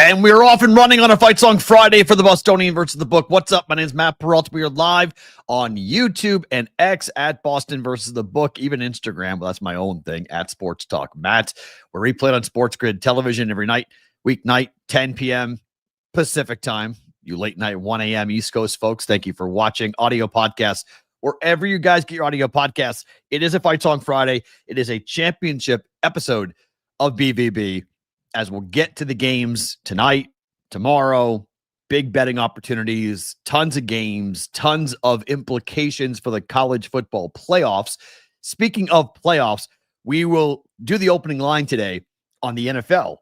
And we're off and running on a Fight Song Friday for the Bostonian versus the Book. What's up? My name is Matt Peralta. We are live on YouTube and X at Boston versus the Book, even Instagram. Well, that's my own thing, at Sports Talk Matt. We're replayed on Sports Grid Television every night, weeknight, 10 p.m. Pacific time. You late night, 1 a.m. East Coast folks, thank you for watching. Audio podcasts, wherever you guys get your audio podcasts. It is a Fight Song Friday. It is a championship episode of BvB. As we'll get to the games tonight, tomorrow, big betting opportunities, tons of games, tons of implications for the college football playoffs. Speaking of playoffs, we will do the opening line today on the NFL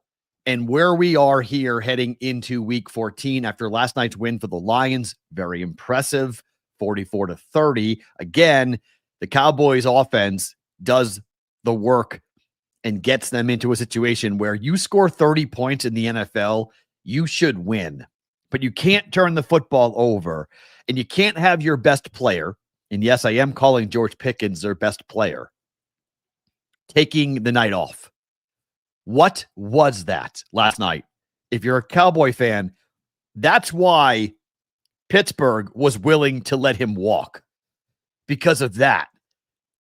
and where we are here heading into week 14 after last night's win for the Lions. Very impressive, 44-30. Again, the Cowboys offense does the work and gets them into a situation where you score 30 points in the NFL, you should win. But you can't turn the football over, and you can't have your best player, and yes, I am calling George Pickens their best player, taking the night off. What was that last night? If you're a Cowboy fan, that's why Pittsburgh was willing to let him walk. Because of that.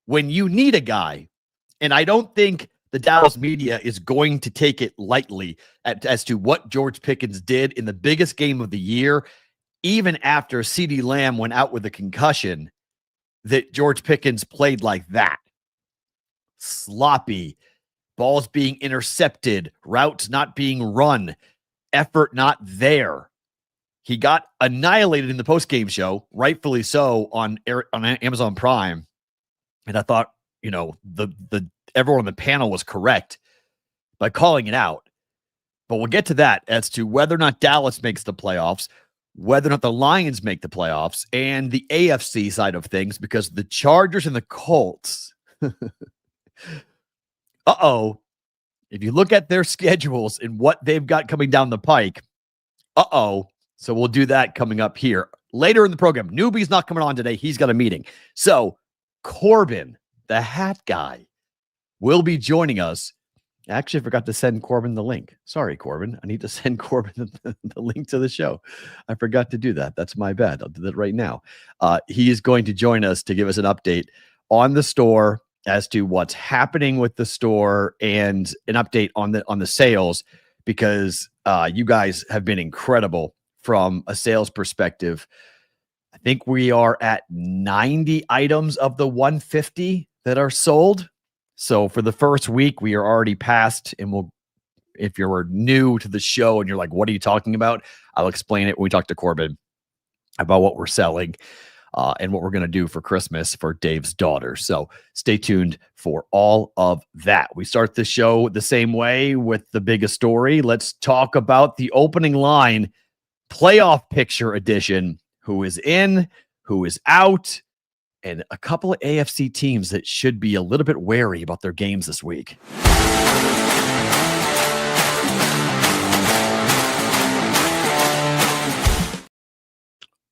When you need a guy, and I don't think the Dallas media is going to take it lightly as to what George Pickens did in the biggest game of the year, even after CeeDee Lamb went out with a concussion, that George Pickens played like that. Sloppy, balls being intercepted, routes not being run, effort not there. He got annihilated in the postgame show, rightfully so, on Amazon Prime. And I thought, you know, everyone on the panel was correct by calling it out. But we'll get to that as to whether or not Dallas makes the playoffs, whether or not the Lions make the playoffs, and the AFC side of things, because the Chargers and the Colts, if you look at their schedules and what they've got coming down the pike, so we'll do that coming up here. Later in the program, Newbie's not coming on today. He's got a meeting. So Corbin, the hat guy, will be joining us. Actually, I forgot to send Corbin the link. Sorry, Corbin. I need to send Corbin the link to the show. I forgot to do that. That's my bad. I'll do that right now. He is going to join us to give us an update on the store as to what's happening with the store and an update on the sales, because you guys have been incredible from a sales perspective. I think we are at 90 items of the 150 that are sold. So for the first week, we are already past, and if you're new to the show and you're like, what are you talking about? I'll explain it when we talk to Corbin about what we're selling and what we're going to do for Christmas for Dave's daughter. So stay tuned for all of that. We start the show the same way with the biggest story. Let's talk about the opening line, playoff picture edition. Who is in, who is out, and a couple of AFC teams that should be a little bit wary about their games this week.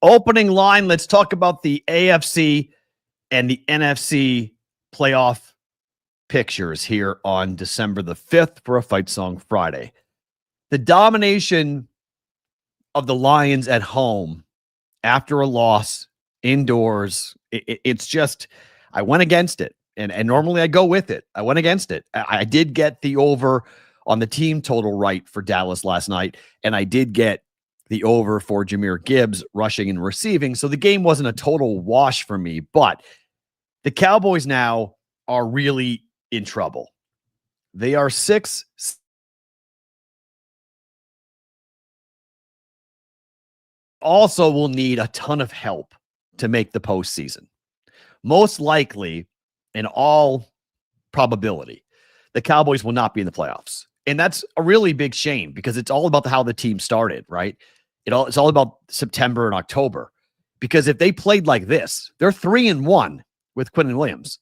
Opening line, let's talk about the AFC and the NFC playoff pictures here on December the 5th for a Fight Song Friday. The domination of the Lions at home after a loss indoors, it's just, I went against it. And normally I go with it. I went against it. I did get the over on the team total right for Dallas last night. And I did get the over for Jahmyr Gibbs rushing and receiving. So the game wasn't a total wash for me, but the Cowboys now are really in trouble. They are 6. Also will need a ton of help to make the postseason. Most likely, in all probability, the Cowboys will not be in the playoffs. And that's a really big shame, because it's all about how the team started, right? It's all about September and October. Because if they played like this, they're 3-1 with Quinnen Williams.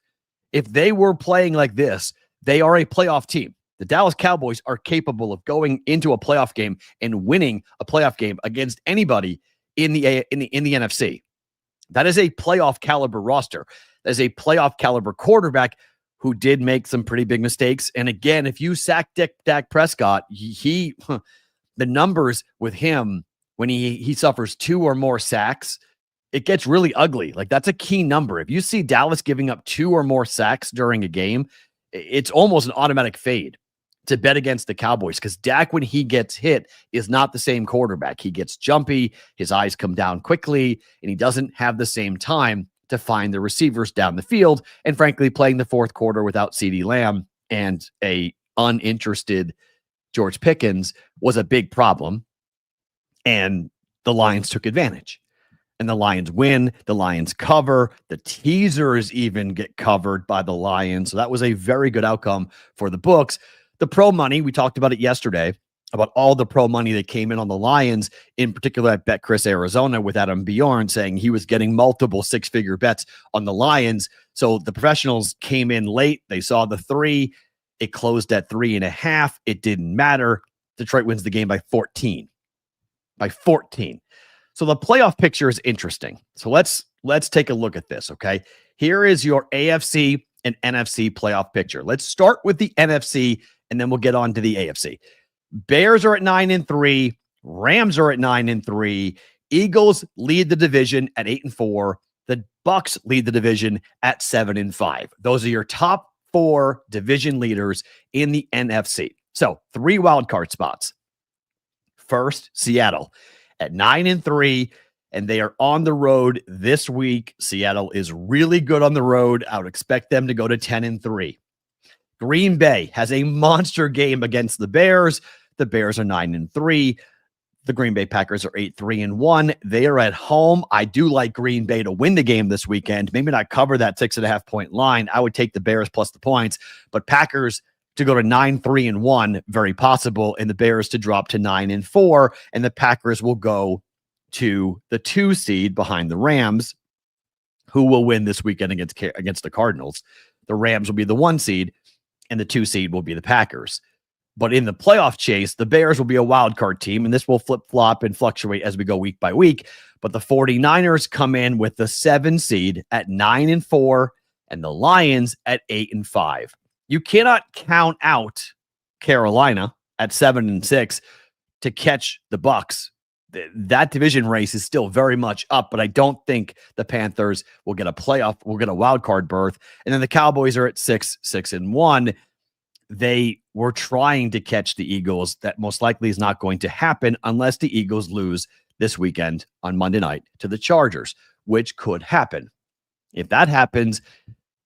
If they were playing like this, they are a playoff team. The Dallas Cowboys are capable of going into a playoff game and winning a playoff game against anybody in the NFC. That is a playoff caliber roster. That is a playoff caliber quarterback who did make some pretty big mistakes. And again, if you sack Dak Prescott, the the numbers with him when he suffers 2 or more sacks, it gets really ugly. Like, that's a key number. If you see Dallas giving up 2 or more sacks during a game, it's almost an automatic fade to bet against the Cowboys, because Dak, when he gets hit, is not the same quarterback. He gets jumpy, his eyes come down quickly, and he doesn't have the same time to find the receivers down the field. And frankly, playing the fourth quarter without CeeDee Lamb and a uninterested George Pickens was a big problem. And the Lions took advantage. And the Lions win. The Lions cover. The teasers even get covered by the Lions. So that was a very good outcome for the books. The pro money, we talked about it yesterday, about all the pro money that came in on the Lions, in particular at BetCris Arizona, with Adam Bjorn saying he was getting multiple 6-figure bets on the Lions. So the professionals came in late. They saw the 3. It closed at 3.5. It didn't matter. Detroit wins the game by 14. By 14. So the playoff picture is interesting. So let's take a look at this, okay? Here is your AFC and NFC playoff picture. Let's start with the NFC, and then we'll get on to the AFC. Bears are at 9-3. Rams are at 9-3. Eagles lead the division at 8-4. The Bucks lead the division at 7-5. Those are your top 4 division leaders in the NFC. So 3 wildcard spots. First, Seattle at 9-3, and they are on the road this week. Seattle is really good on the road. I would expect them to go to 10-3. Green Bay has a monster game against the Bears. The Bears are 9-3. The Green Bay Packers are 8-3-1. They are at home. I do like Green Bay to win the game this weekend. Maybe not cover that 6.5-point line. I would take the Bears plus the points, but Packers to go to 9-3-1, very possible, and the Bears to drop to 9-4, and the Packers will go to the 2 seed behind the Rams, who will win this weekend against the Cardinals. The Rams will be the 1 seed, and the 2 seed will be the Packers. But in the playoff chase, the Bears will be a wild card team, and this will flip-flop and fluctuate as we go week by week. But the 49ers come in with the 7 seed at 9-4, and the Lions at 8-5. You cannot count out Carolina at 7-6 to catch the Bucks. That division race is still very much up, but I don't think the Panthers will get a wild card berth. And then the Cowboys are at 6-1. They were trying to catch the Eagles. That most likely is not going to happen unless the Eagles lose this weekend on Monday night to the Chargers, which could happen. If that happens,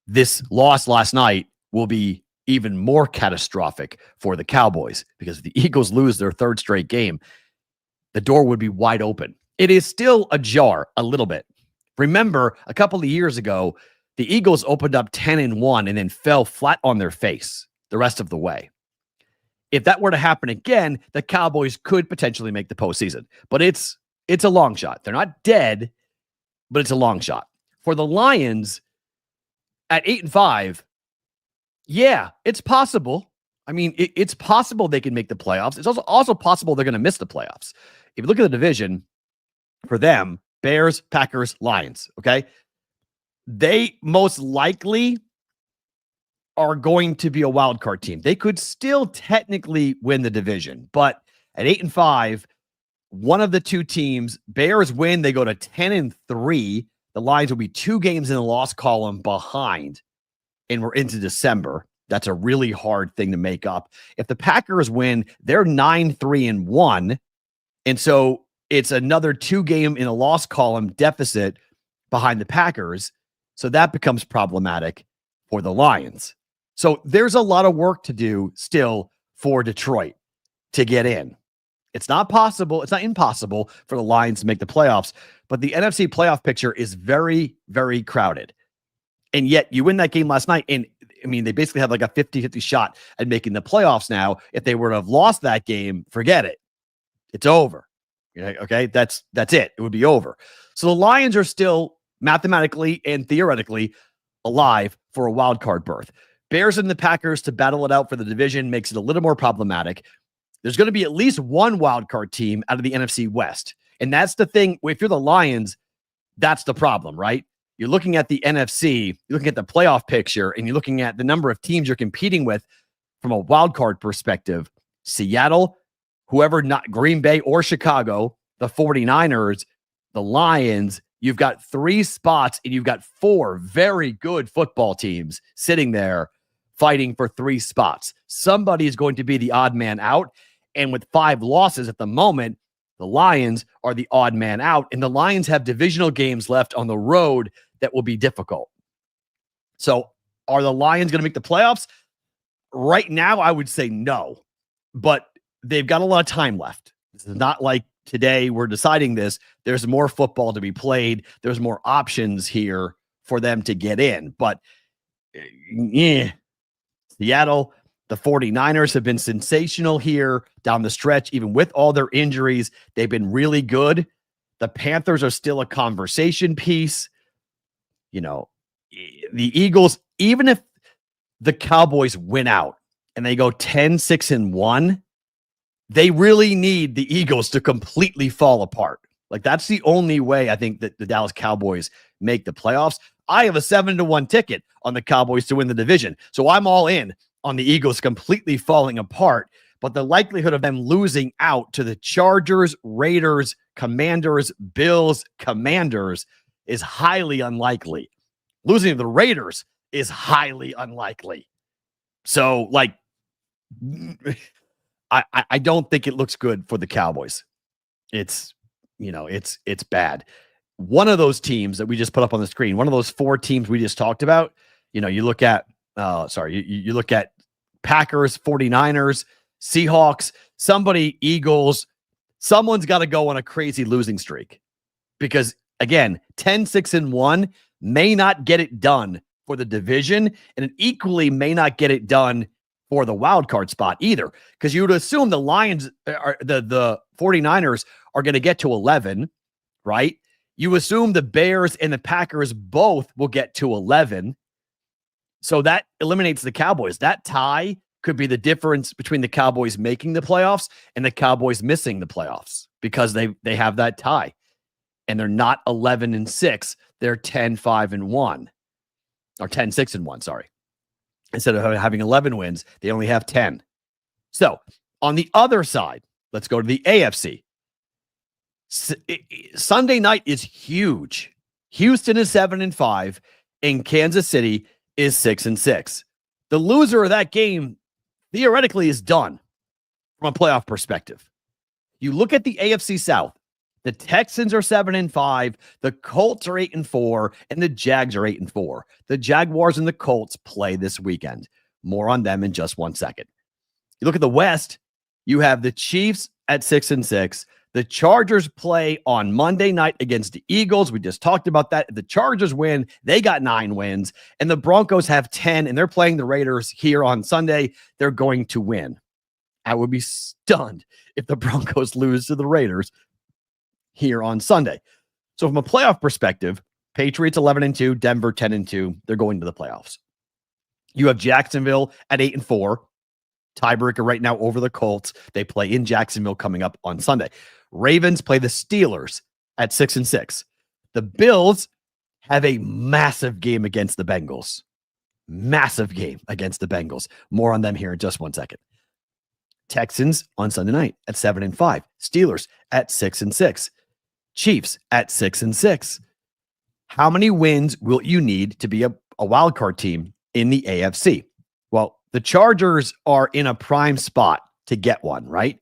this loss last night will be even more catastrophic for the Cowboys, because if the Eagles lose their 3rd straight game, the door would be wide open. It is still ajar a little bit. Remember, a couple of years ago, the Eagles opened up 10-1 and then fell flat on their face the rest of the way. If that were to happen again, the Cowboys could potentially make the postseason, but it's a long shot. They're not dead, but it's a long shot. For the Lions at 8-5, yeah, it's possible. I mean, it's possible they can make the playoffs. It's also possible they're going to miss the playoffs. If you look at the division, for them, Bears, Packers, Lions, okay? They most likely are going to be a wild card team. They could still technically win the division, but at 8-5, one of the 2 teams, Bears win, they go to 10-3. The Lions will be 2 games in the loss column behind, and we're into December. That's a really hard thing to make up. If the Packers win, they're 9-3-1. And so it's another 2-game in a loss column deficit behind the Packers. So that becomes problematic for the Lions. So there's a lot of work to do still for Detroit to get in. It's not possible. It's not impossible for the Lions to make the playoffs, but the NFC playoff picture is very, very crowded. And yet you win that game last night. And I mean, they basically have like a 50-50 shot at making the playoffs now. If they were to have lost that game, forget it. It's over. Okay. That's it. It would be over. So the Lions are still mathematically and theoretically alive for a wild card berth. Bears and the Packers to battle it out for the division makes it a little more problematic. There's going to be at least one wild card team out of the NFC West. And that's the thing. If you're the Lions, that's the problem, right? You're looking at the NFC, you're looking at the playoff picture, and you're looking at the number of teams you're competing with from a wild card perspective. Seattle, whoever, not Green Bay or Chicago, the 49ers, the Lions, you've got 3 spots and you've got 4 very good football teams sitting there fighting for 3 spots. Somebody is going to be the odd man out. And with 5 losses at the moment, the Lions are the odd man out. And the Lions have divisional games left on the road that will be difficult. So are the Lions going to make the playoffs? Right now, I would say no. But they've got a lot of time left. This is not like today we're deciding this. There's more football to be played. There's more options here for them to get in. But Seattle, the 49ers have been sensational here down the stretch, even with all their injuries. They've been really good. The Panthers are still a conversation piece. You know, the Eagles, even if the Cowboys win out and they go 10-6-1, they really need the Eagles to completely fall apart. Like, that's the only way I think that the Dallas Cowboys make the playoffs. I have a 7-1 ticket on the Cowboys to win the division. So I'm all in on the Eagles completely falling apart. But the likelihood of them losing out to the Chargers, Raiders, Commanders, Bills, Commanders is highly unlikely. Losing to the Raiders is highly unlikely. So, like, I don't think it looks good for the Cowboys. It's bad. One of those teams that we just put up on the screen, one of those 4 teams we just talked about, you look at, you look at Packers, 49ers, Seahawks, Eagles, someone's got to go on a crazy losing streak because, again, 10-6-1 may not get it done for the division, and it equally may not get it done for the wild card spot either, because you would assume the Lions, the 49ers are going to get to 11, right? You assume the Bears and the Packers both will get to 11. So that eliminates the Cowboys. That tie could be the difference between the Cowboys making the playoffs and the Cowboys missing the playoffs because they have that tie. And they're not 11-6. They're 10-5-1 or 10-6-1, sorry. Instead of having 11 wins, they only have 10. So on the other side, let's go to the AFC. Sunday night is huge. Houston is 7-5 and Kansas City is 6-6. The loser of that game theoretically is done from a playoff perspective. You look at the AFC South, the Texans are 7-5, the Colts are 8-4, and the Jags are 8-4. The Jaguars and the Colts play this weekend. More on them in just 1 second. You look at the West, you have the Chiefs at 6-6. The Chargers play on Monday night against the Eagles. We just talked about that. If the Chargers win, they got 9 wins, and the Broncos have 10, and they're playing the Raiders here on Sunday. They're going to win. I would be stunned if the Broncos lose to the Raiders here on Sunday. So from a playoff perspective, Patriots 11-2, Denver 10-2. They're going to the playoffs. You have Jacksonville at 8-4. Tiebreaker right now over the Colts. They play in Jacksonville coming up on Sunday. Ravens play the Steelers at 6-6. The Bills have a massive game against the Bengals. Massive game against the Bengals. More on them here in just 1 second. Texans on Sunday night at 7-5. Steelers at 6-6. Chiefs at 6-6. How many wins will you need to be a wild card team in the AFC? Well, the Chargers are in a prime spot to get one, right?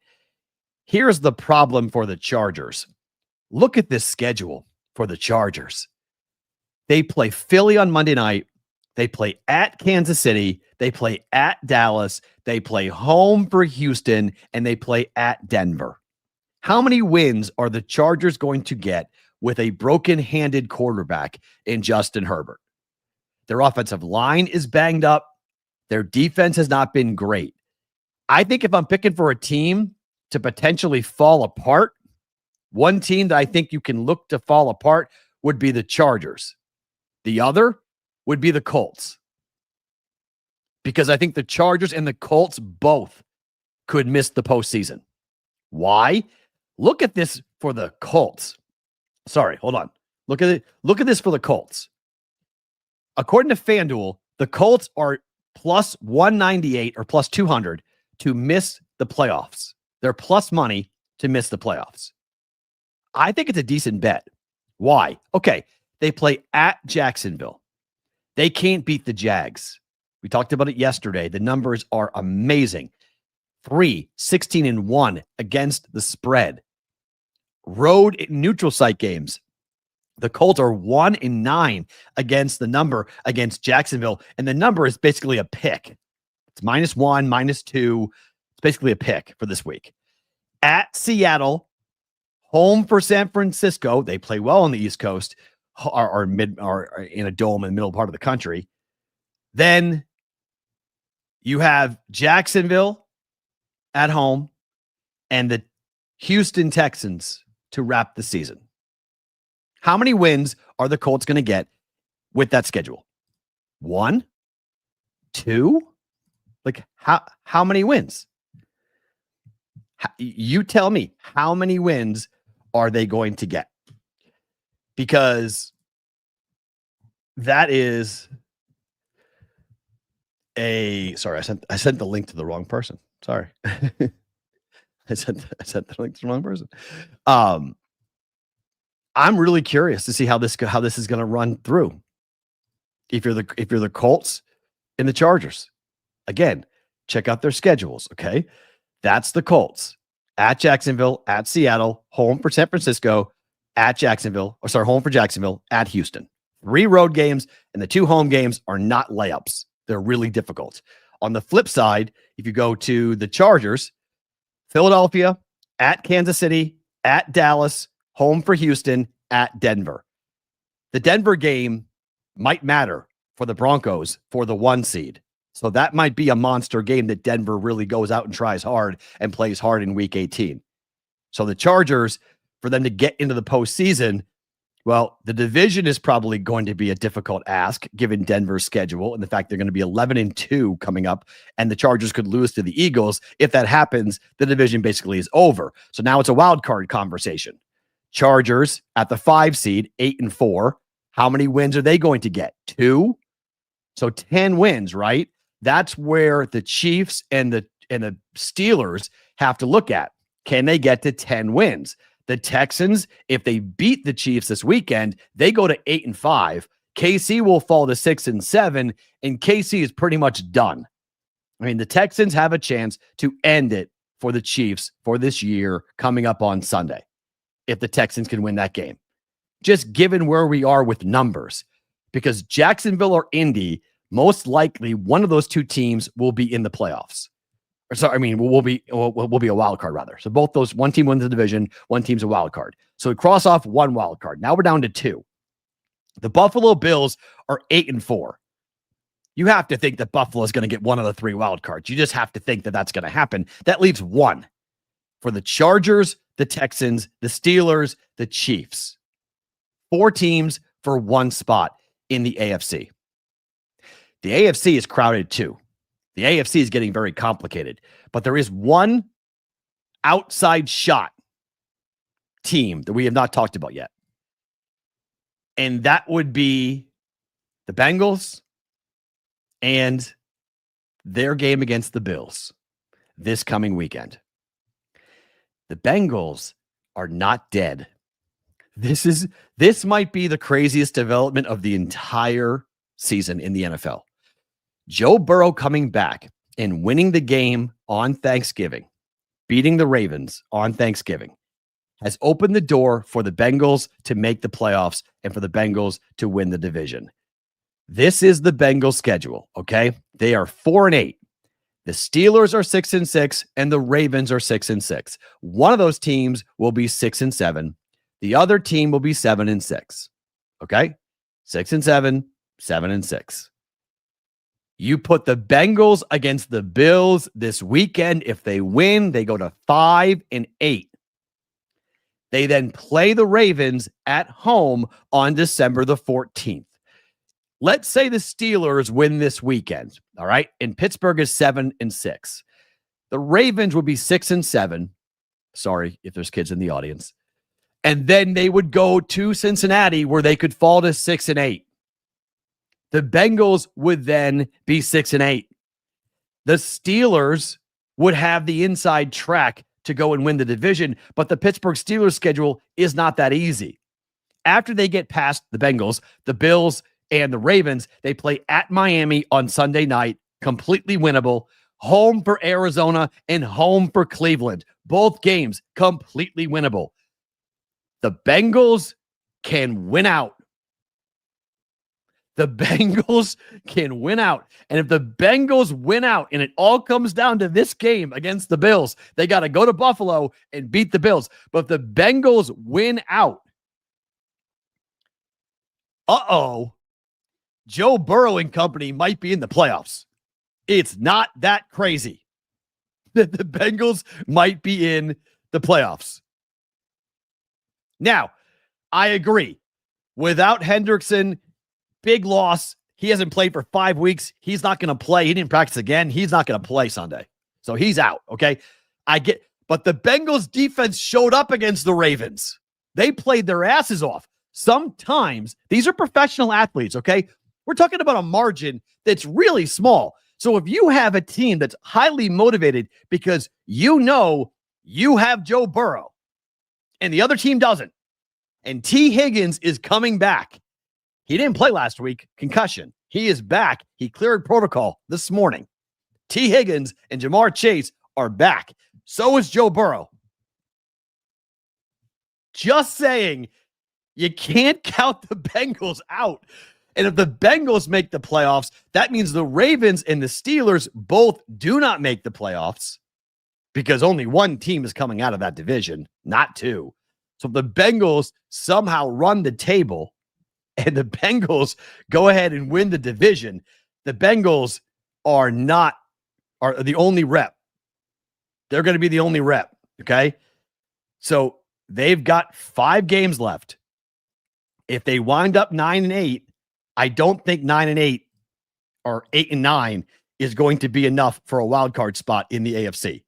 Here's the problem for the Chargers. Look at this schedule for the Chargers. They play Philly on Monday night. They play at Kansas City. They play at Dallas. They play home for Houston, and they play at Denver. How many wins are the Chargers going to get with a broken-handed quarterback in Justin Herbert? Their offensive line is banged up. Their defense has not been great. I think if I'm picking for a team to potentially fall apart, one team that I think you can look to fall apart would be the Chargers. The other would be the Colts. Because I think the Chargers and the Colts both could miss the postseason. Why? Look at this for the Colts. Sorry, hold on. Look at it. Look at this for the Colts. According to FanDuel, the Colts are plus 198 or plus 200 to miss the playoffs. They're plus money to miss the playoffs. I think it's a decent bet. Why? Okay, they play at Jacksonville. They can't beat the Jags. We talked about it yesterday. The numbers are amazing. 16-1 against the spread. Road neutral site games. The Colts are 1-9 against the number against Jacksonville, and the number is basically a pick. It's -1, -2. It's basically a pick for this week. At Seattle, home for San Francisco. They play well on the East Coast, or in a dome in the middle part of the country. Then you have Jacksonville at home and the Houston Texans to wrap the season. How many wins are the Colts going to get with that schedule? 1, 2? Like how many wins? You tell me, how many wins are they going to get? Because that is sorry, I sent the link to the wrong person. Sorry. I sent the link to the wrong person. I'm really curious to see how this is going to run through. If you're the Colts and the Chargers, again, check out their schedules. Okay, that's the Colts at Jacksonville, at Seattle, home for San Francisco, at Jacksonville, home for Jacksonville, at Houston. 3 road games, and the 2 home games are not layups. They're really difficult. On the flip side, if you go to the Chargers, Philadelphia, at Kansas City, at Dallas, home for Houston, at Denver. The Denver game might matter for the Broncos for the 1 seed. So that might be a monster game that Denver really goes out and tries hard and plays hard in week 18. So the Chargers, for them to get into the postseason, well, the division is probably going to be a difficult ask given Denver's schedule and the fact they're going to be 11-2 coming up, and the Chargers could lose to the Eagles. If that happens, the division basically is over. So now it's a wild card conversation. Chargers at the 5 seed, 8-4. How many wins are they going to get? 2? So 10 wins, right? That's where the Chiefs and the Steelers have to look at. Can they get to 10 wins? The Texans, if they beat the Chiefs this weekend, they go to 8-5. KC will fall to 6-7, and KC is pretty much done. I mean, the Texans have a chance to end it for the Chiefs for this year coming up on Sunday, if the Texans can win that game. Just given where we are with numbers, because Jacksonville or Indy, most likely one of those 2 teams will be in the playoffs. Will be a wild card rather. So both those, one team wins the division, one team's a wild card. So we cross off 1 wild card. Now we're down to 2. The Buffalo Bills are 8-4. You have to think that Buffalo is going to get one of the 3 wild cards. You just have to think that that's going to happen. That leaves 1 for the Chargers, the Texans, the Steelers, the Chiefs. 4 teams for 1 spot in the AFC. The AFC is crowded too. The AFC is getting very complicated, but there is 1 outside shot team that we have not talked about yet. And that would be the Bengals and their game against the Bills this coming weekend. The Bengals are not dead. This might be the craziest development of the entire season in the NFL. Joe Burrow coming back and winning the game on Thanksgiving, beating the Ravens on Thanksgiving, has opened the door for the Bengals to make the playoffs and for the Bengals to win the division. This is the Bengals schedule, okay? They are 4-8. The Steelers are 6-6 and the Ravens are 6-6. One of those teams will be 6-7. The other team will be 7-6. Okay? 6-7, 7-6. You put the Bengals against the Bills this weekend. If they win, they go to 5-8. They then play the Ravens at home on December the 14th. Let's say the Steelers win this weekend, all right? And Pittsburgh is 7-6. The Ravens would be 6-7. Sorry if there's kids in the audience. And then they would go to Cincinnati where they could fall to 6-8. The Bengals would then be 6-8. The Steelers would have the inside track to go and win the division, but the Pittsburgh Steelers schedule is not that easy. After they get past the Bengals, the Bills, and the Ravens, they play at Miami on Sunday night, completely winnable, home for Arizona and home for Cleveland. Both games completely winnable. The Bengals can win out. The Bengals can win out. And if the Bengals win out and it all comes down to this game against the Bills, they got to go to Buffalo and beat the Bills. But if the Bengals win out, Joe Burrow and company might be in the playoffs. It's not that crazy that the Bengals might be in the playoffs. Now, I agree. Without Hendrickson, big loss. He hasn't played for 5 weeks. He's not going to play. He didn't practice again. He's not going to play Sunday. So he's out, okay? But the Bengals defense showed up against the Ravens. They played their asses off. Sometimes these are professional athletes, okay? We're talking about a margin that's really small. So if you have a team that's highly motivated because you know you have Joe Burrow and the other team doesn't, and T. Higgins is coming back. He didn't play last week, concussion. He is back. He cleared protocol this morning. T. Higgins and Jamar Chase are back. So is Joe Burrow. Just saying, you can't count the Bengals out. And if the Bengals make the playoffs, that means the Ravens and the Steelers both do not make the playoffs because only one team is coming out of that division, not two. So if the Bengals somehow run the table and the Bengals go ahead and win the division, the Bengals are the only rep. They're going to be the only rep, okay? So they've got 5 games left. If they wind up 9-8, I don't think 9-8 or 8-9 is going to be enough for a wild card spot in the AFC.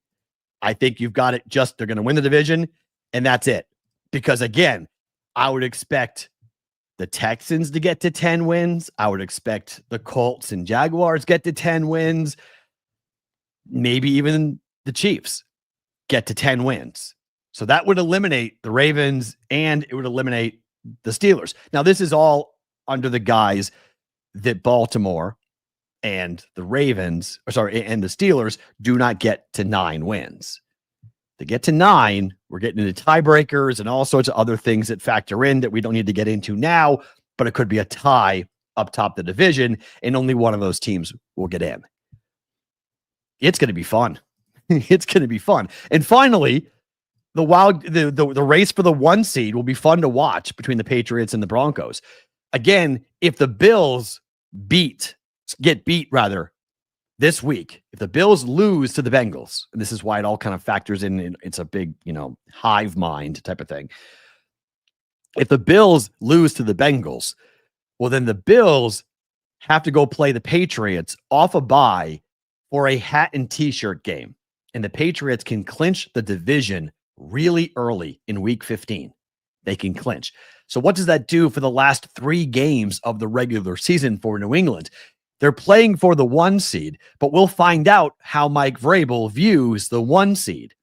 I think you've got it. They're going to win the division, and that's it. Because again, I would expect the Texans to get to 10 wins. I would expect the Colts and Jaguars get to 10 wins. Maybe even the Chiefs get to 10 wins. So that would eliminate the Ravens and it would eliminate the Steelers. Now, this is all under the guise that Baltimore and the Ravens, and the Steelers do not get to 9 wins. To get to 9, we're getting into tiebreakers and all sorts of other things that factor in that we don't need to get into now, but it could be a tie up top the division, and only one of those teams will get in. It's going to be fun. It's going to be fun. And finally, the race for the 1 seed will be fun to watch between the Patriots and the Broncos. Again, if the Bills get beat this week, if the Bills lose to the Bengals, and this is why it all kind of factors in, it's a big, hive mind type of thing. If the Bills lose to the Bengals, well, then the Bills have to go play the Patriots off a bye for a hat and t-shirt game. And the Patriots can clinch the division really early in week 15. They can clinch. So what does that do for the last 3 games of the regular season for New England? They're playing for the 1 seed, but we'll find out how Mike Vrabel views the 1 seed.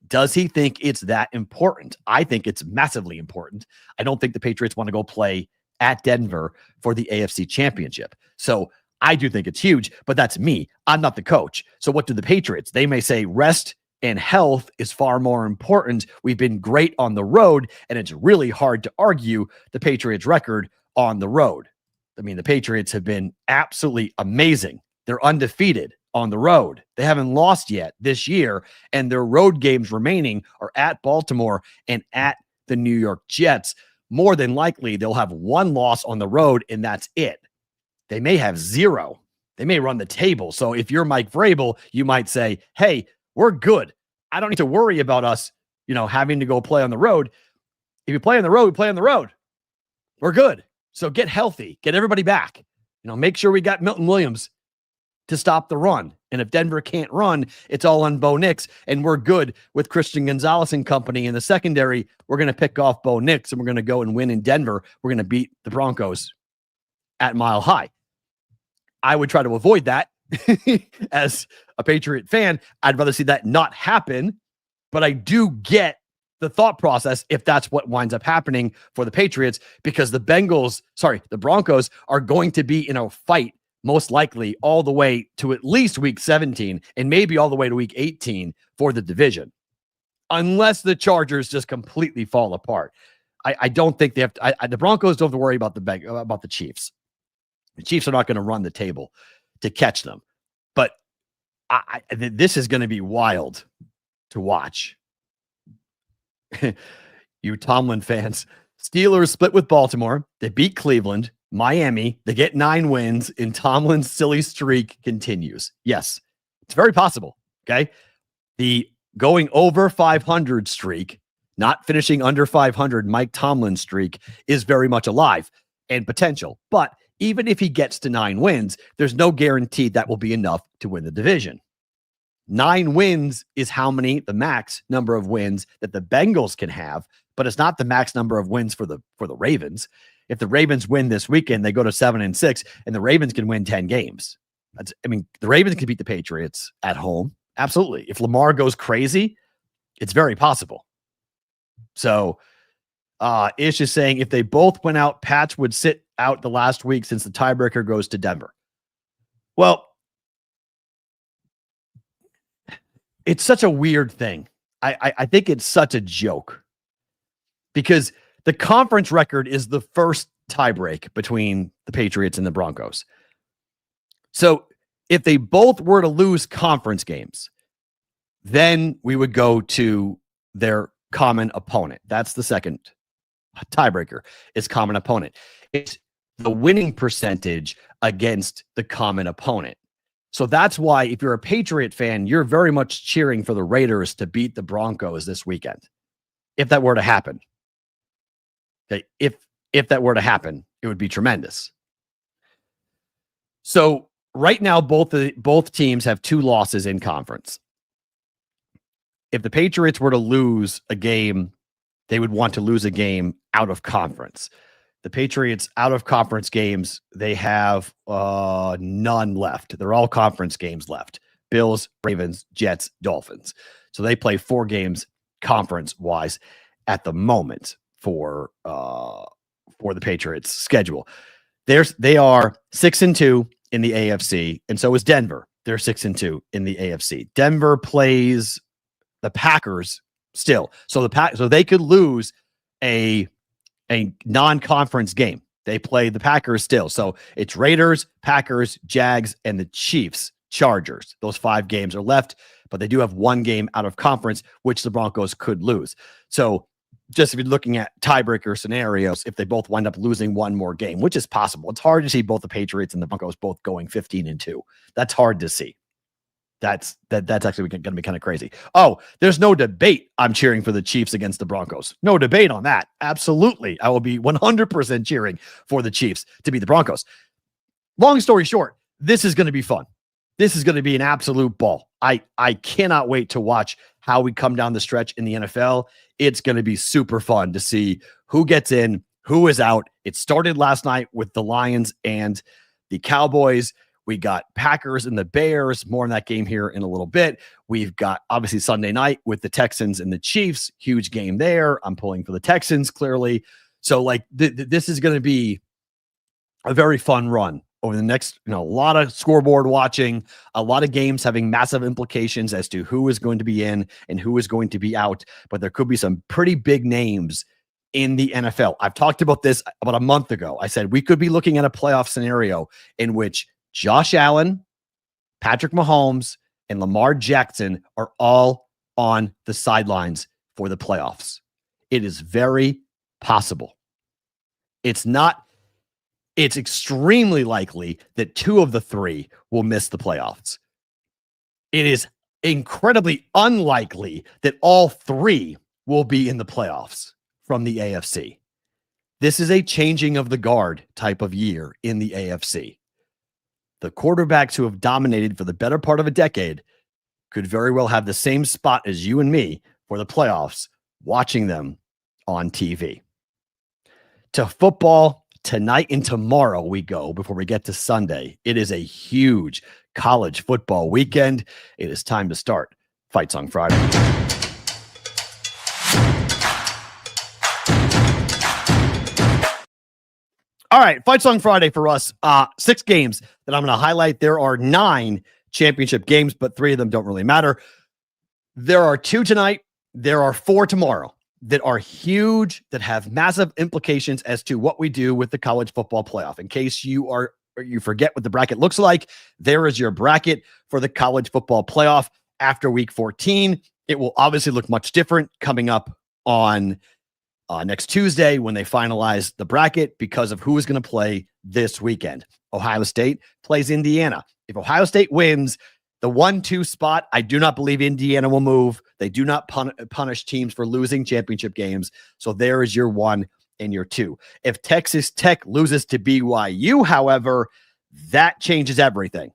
Does he think it's that important? I think it's massively important. I don't think the Patriots want to go play at Denver for the AFC Championship. So I do think it's huge, but that's me. I'm not the coach. So what do the Patriots? They may say rest and health is far more important. We've been great on the road, and it's really hard to argue the Patriots' record on the road. I mean, the Patriots have been absolutely amazing. They're undefeated on the road. They haven't lost yet this year, and their road games remaining are at Baltimore and at the New York Jets. More than likely, they'll have 1 loss on the road, and that's it. They may have 0. They may run the table. So if you're Mike Vrabel, you might say, hey, we're good. I don't need to worry about us, having to go play on the road. If you play on the road, we play on the road. We're good. So get healthy, get everybody back. Make sure we got Milton Williams to stop the run. And if Denver can't run, it's all on Bo Nix, and we're good with Christian Gonzalez and company in the secondary. We're going to pick off Bo Nix, and we're going to go and win in Denver. We're going to beat the Broncos at Mile High. I would try to avoid that as a Patriot fan. I'd rather see that not happen. But I do get the thought process if that's what winds up happening for the Patriots, because the Broncos are going to be in a fight most likely all the way to at least week 17 and maybe all the way to week 18 for the division, unless the Chargers just completely fall apart. I don't think they have to. The Broncos don't have to worry about the Chiefs. The Chiefs are not going to run the table to catch them. But this is going to be wild to watch. You Tomlin fans. Steelers split with Baltimore. They beat Cleveland, Miami. They get 9 wins, and Tomlin's silly streak continues. Yes, it's very possible. Okay. The going over 500 streak, not finishing under 500, Mike Tomlin streak is very much alive and potential. But even if he gets to 9 wins, there's no guarantee that will be enough to win the division. 9 wins is the max number of wins that the Bengals can have, but it's not the max number of wins for the Ravens. If the Ravens win this weekend, they go to 7-6, and the Ravens can win 10 games. The Ravens can beat the Patriots at home. Absolutely. If Lamar goes crazy, it's very possible. So Ish is saying if they both went out, Pats would sit out the last week since the tiebreaker goes to Denver. Well, it's such a weird thing. I think it's such a joke because the conference record is the first tiebreak between the Patriots and the Broncos. So if they both were to lose conference games, then we would go to their common opponent. That's the second tiebreaker, is common opponent. It's the winning percentage against the common opponent. So that's why if you're a Patriot fan, you're very much cheering for the Raiders to beat the Broncos this weekend. If that were to happen. Okay, if that were to happen, it would be tremendous. So right now, both teams have 2 losses in conference. If the Patriots were to lose a game, they would want to lose a game out of conference. The Patriots out of conference games, they have none left. They're all conference games left. Bills, Ravens, Jets, Dolphins. So they play 4 games conference-wise at the moment for the Patriots schedule. They are 6-2 in the AFC, and so is Denver. They're 6-2 in the AFC. Denver plays the Packers still. So they could lose a non-conference game. They play the Packers still. So it's Raiders, Packers, Jags, and the Chiefs, Chargers. Those 5 games are left, but they do have 1 game out of conference, which the Broncos could lose. So just if you're looking at tiebreaker scenarios, if they both wind up losing 1 more game, which is possible, it's hard to see both the Patriots and the Broncos both going 15-2. That's hard to see. That's actually going to be kind of crazy. Oh, there's no debate. I'm cheering for the Chiefs against the Broncos. No debate on that. Absolutely. I will be 100% cheering for the Chiefs to beat the Broncos. Long story short, this is going to be fun. This is going to be an absolute ball. I cannot wait to watch how we come down the stretch in the NFL. It's going to be super fun to see who gets in, who is out. It started last night with the Lions and the Cowboys. We got Packers and the Bears. More on that game here in a little bit. We've got obviously Sunday night with the Texans and the Chiefs. Huge game there. I'm pulling for the Texans clearly. So this is going to be a very fun run over the next, a lot of scoreboard watching, a lot of games having massive implications as to who is going to be in and who is going to be out. But there could be some pretty big names in the NFL. I've talked about this about a month ago. I said we could be looking at a playoff scenario in which Josh Allen, Patrick Mahomes, and Lamar Jackson are all on the sidelines for the playoffs. It is very possible. It's extremely likely that 2 of the 3 will miss the playoffs. It is incredibly unlikely that all 3 will be in the playoffs from the AFC. This is a changing of the guard type of year in the AFC. The quarterbacks who have dominated for the better part of a decade could very well have the same spot as you and me for the playoffs, watching them on TV. To football, tonight and tomorrow we go before we get to Sunday. It is a huge college football weekend. It is time to start Fight Song Friday. All right, Fight Song Friday for us. 6 games that I'm going to highlight. There are 9 championship games, but 3 of them don't really matter. There are 2 tonight. There are 4 tomorrow that are huge, that have massive implications as to what we do with the college football playoff. In case you forget what the bracket looks like, there is your bracket for the college football playoff after week 14. It will obviously look much different coming up on next Tuesday when they finalize the bracket because of who is going to play this weekend. Ohio State plays Indiana. If Ohio State wins the 1-2 spot, I do not believe Indiana will move. They do not punish teams for losing championship games. So there is your 1 and your 2. If Texas Tech loses to BYU, however, that changes everything.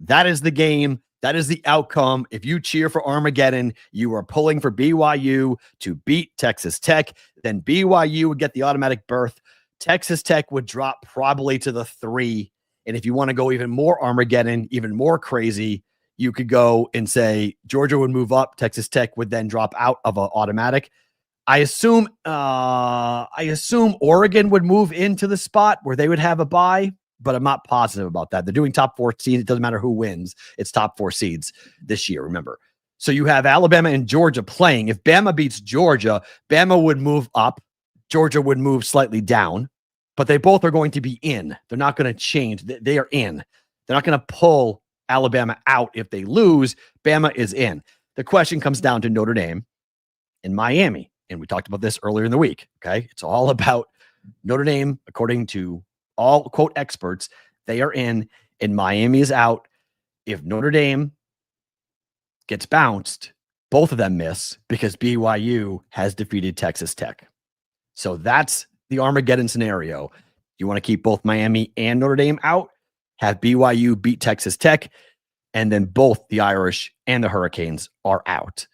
That is the game. That is the outcome. If you cheer for Armageddon, you are pulling for BYU to beat Texas Tech. Then BYU would get the automatic berth. Texas Tech would drop probably to the 3. And if you want to go even more Armageddon, even more crazy, you could go and say Georgia would move up. Texas Tech would then drop out of an automatic. I assume Oregon would move into the spot where they would have a bye, but I'm not positive about that. They're doing top 4 seeds. It doesn't matter who wins. It's top 4 seeds this year, remember. So you have Alabama and Georgia playing. If Bama beats Georgia, Bama would move up. Georgia would move slightly down, but they both are going to be in. They're not going to change. They are in. They're not going to pull Alabama out if they lose. Bama is in. The question comes down to Notre Dame and Miami. And we talked about this earlier in the week. Okay. It's all about Notre Dame, according to all quote experts. They are in and Miami is out. If Notre Dame gets bounced, both of them miss because BYU has defeated Texas Tech. So that's the Armageddon scenario. You want to keep both Miami and Notre Dame out, have BYU beat Texas Tech, and then both the Irish and the Hurricanes are out.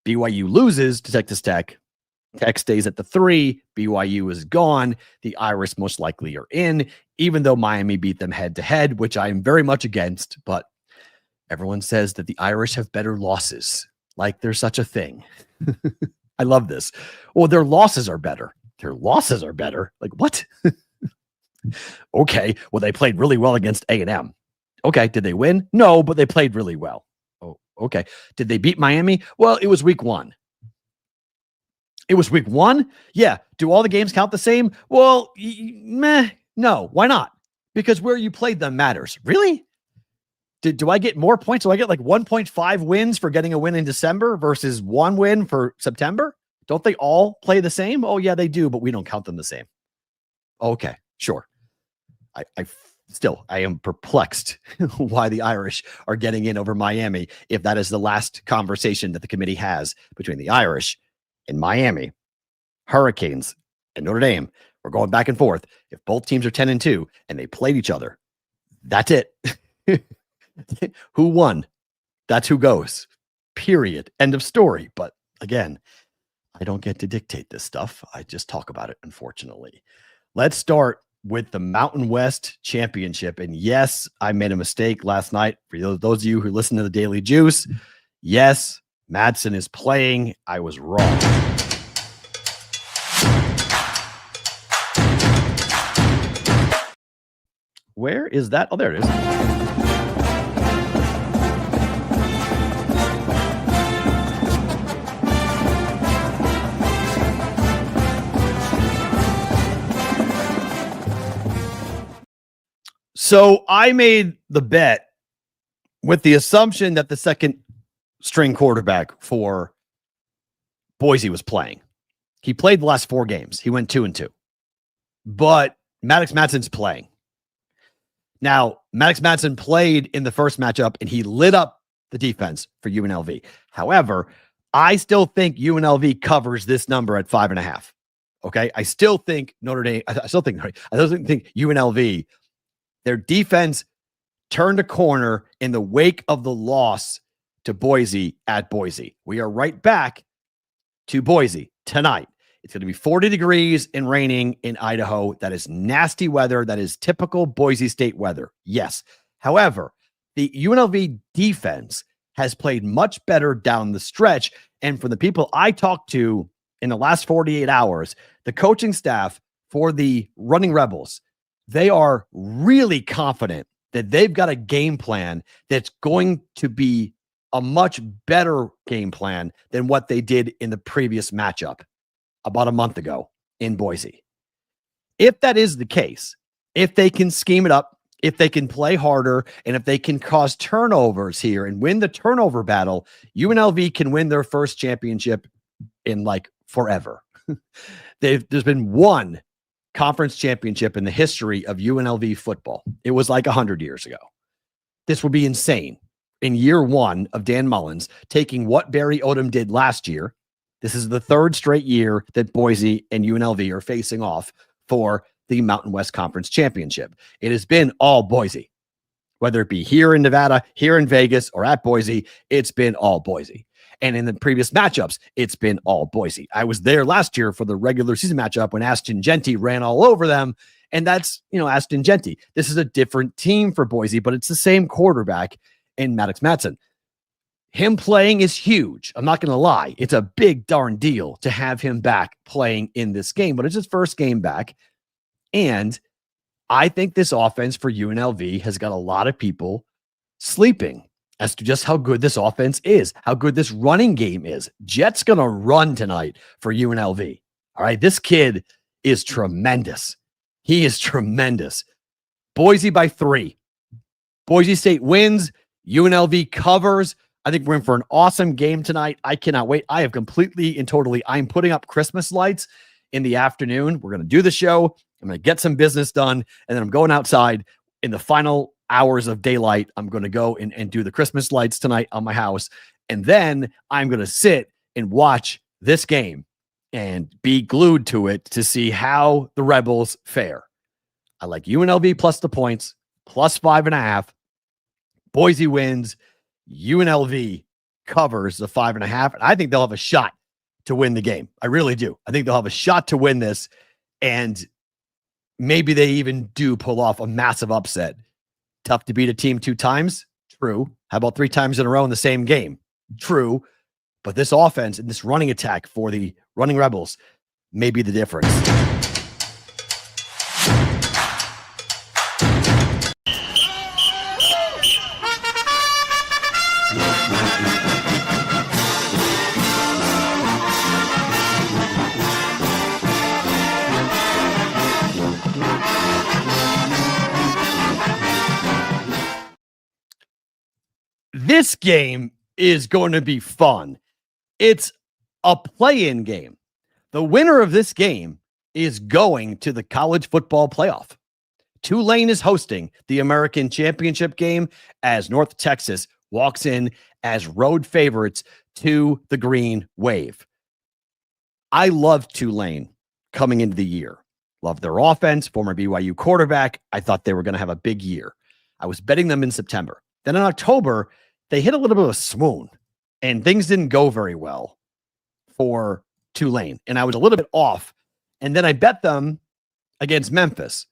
BYU loses to Texas Tech. Tech stays at the 3. BYU is gone. The Irish most likely are in, even though Miami beat them head-to-head, which I am very much against. But everyone says that the Irish have better losses, like there's such a thing. I love this. Well, their losses are better. Their losses are better. Like, what? Okay. Well, they played really well against A&M. Okay. Did they win? No, but they played really well. Oh, okay. Did they beat Miami? Well, it was week 1. It was week 1? Yeah. Do all the games count the same? Well, meh. No. Why not? Because where you played them matters. Really? Do I get more points? Do I get like 1.5 wins for getting a win in December versus 1 win for September? Don't they all play the same? Oh, yeah, they do, but we don't count them the same. Okay, sure. I am perplexed why the Irish are getting in over Miami if that is the last conversation that the committee has between the Irish and Miami. Hurricanes and Notre Dame. We're going back and forth. If both teams are 10-2 and they played each other, that's it. Who won? That's who goes. Period. End of story. But again, I don't get to dictate this stuff. I just talk about it, unfortunately. Let's start with the Mountain West Championship. And yes, I made a mistake last night. For those of you who listen to the Daily Juice, yes, Madsen is playing. I was wrong. Where is that? Oh, there it is. So I made the bet with the assumption that the second string quarterback for Boise was playing. He played the last 4 games. He went 2-2. But Maddox Madsen's playing. Now, Maddox Madsen played in the first matchup, and he lit up the defense for UNLV. However, I still think UNLV covers this number at 5.5. Okay? I still think UNLV, their defense turned a corner in the wake of the loss to Boise at Boise. We are right back to Boise tonight. It's going to be 40 degrees and raining in Idaho. That is nasty weather. That is typical Boise State weather. Yes. However, the UNLV defense has played much better down the stretch. And from the people I talked to in the last 48 hours, the coaching staff for the Running Rebels, they are really confident that they've got a game plan that's going to be a much better game plan than what they did in the previous matchup about a month ago in Boise. If that is the case, if they can scheme it up, if they can play harder, and if they can cause turnovers here and win the turnover battle, UNLV can win their first championship in like forever. There's been one conference championship in the history of UNLV football. It was like 100 years ago. This would be insane. In year one of Dan Mullins, taking what Barry Odom did last year, this is the third straight year that Boise and UNLV are facing off for the Mountain West Conference Championship. It has been all Boise. Whether it be here in Nevada, here in Vegas, or at Boise, it's been all Boise. And in the previous matchups, it's been all Boise. I was there last year for the regular season matchup when Aston Genty ran all over them. And that's, Aston Genty. This is a different team for Boise, but it's the same quarterback in Maddox Madsen. Him playing is huge. I'm not going to lie. It's a big darn deal to have him back playing in this game, but it's his first game back. And I think this offense for UNLV has got a lot of people sleeping as to just how good this offense is, how good this running game is. Jet's going to run tonight for UNLV. All right. This kid is tremendous. He is tremendous. Boise by 3. Boise State wins. UNLV covers. I think we're in for an awesome game tonight. I cannot wait. I have completely and totally, I'm putting up Christmas lights in the afternoon. We're going to do the show. I'm going to get some business done. And then I'm going outside in the final hours of daylight. I'm going to go and do the Christmas lights tonight on my house. And then I'm going to sit and watch this game and be glued to it to see how the Rebels fare. I like UNLV plus the points, plus 5.5. Boise wins. UNLV covers the 5.5. And I think they'll have a shot to win the game. I really do. I think they'll have a shot to win this. And maybe they even do pull off a massive upset. Tough to beat a team 2 times. True. How about 3 times in a row in the same game? True. But this offense and this running attack for the Running Rebels may be the difference. This game is going to be fun. It's a play-in game. The winner of this game is going to the college football playoff. Tulane is hosting the American Championship game as North Texas walks in as road favorites to the Green Wave. I love Tulane coming into the year. Love their offense, former BYU quarterback. I thought they were going to have a big year. I was betting them in September. Then in October, they hit a little bit of a swoon and things didn't go very well for Tulane. And I was a little bit off. And then I bet them against Memphis.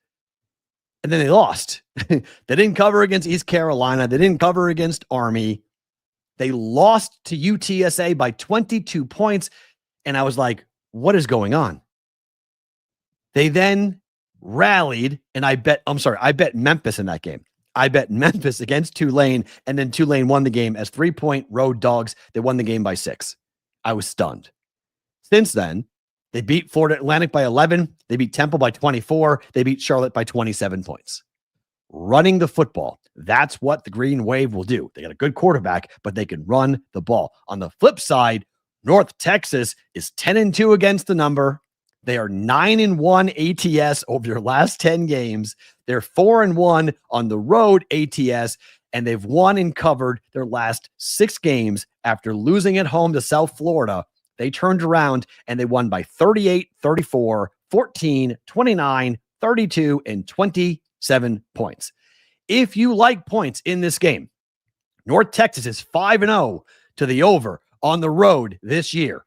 And then they lost. They didn't cover against East Carolina. They didn't cover against Army. They lost to UTSA by 22 points. And I was like, what is going on? They then rallied and I bet Memphis in that game. I bet Memphis against Tulane, and then Tulane won the game as 3-point road dogs. They won the game by 6. I was stunned. Since then, they beat Florida Atlantic by 11. They beat Temple by 24. They beat Charlotte by 27 points. Running the football. That's what the Green Wave will do. They got a good quarterback, but they can run the ball. On the flip side, North Texas is 10-2 against the number. They are 9-1 ATS over their last 10 games. They're 4-1 on the road ATS, and they've won and covered their last 6 games after losing at home to South Florida. They turned around and they won by 38, 34, 14, 29, 32, and 27 points. If you like points in this game, North Texas is 5-0 to the over on the road this year.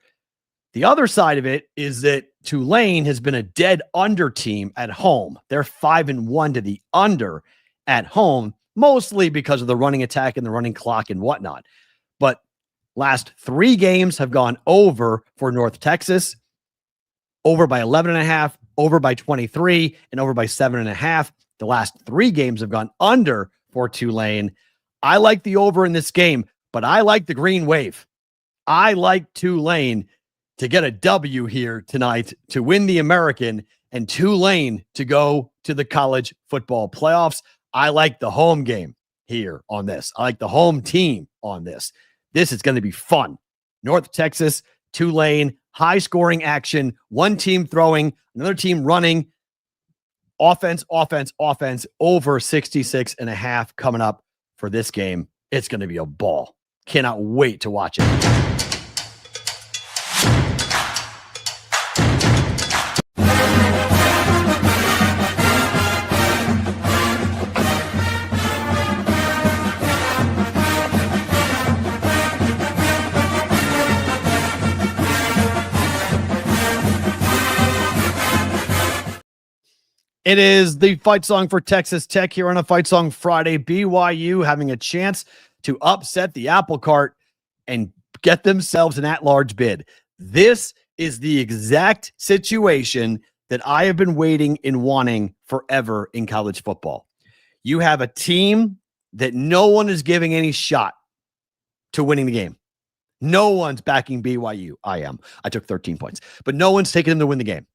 The other side of it is that Tulane has been a dead under team at home. They're 5-1 to the under at home, mostly because of the running attack and the running clock and whatnot. But last 3 games have gone over for North Texas, over by 11.5, over by 23 and over by 7.5. The last 3 games have gone under for Tulane. I like the over in this game, but I like the green wave. I like Tulane to get a W here tonight to win the American and Tulane to go to the college football playoffs. I like the home game here on this. I like the home team on this. This is going to be fun. North Texas, Tulane, high scoring action, one team throwing, another team running. Offense, over 66.5 coming up for this game. It's going to be a ball. Cannot wait to watch it. It is the fight song for Texas Tech here on a Fight Song Friday. BYU having a chance to upset the apple cart and get themselves an at-large bid. This is the exact situation that I have been waiting and wanting forever in college football. You have a team that no one is giving any shot to winning the game. No one's backing BYU. I am. I took 13 points, but no one's taking them to win the game.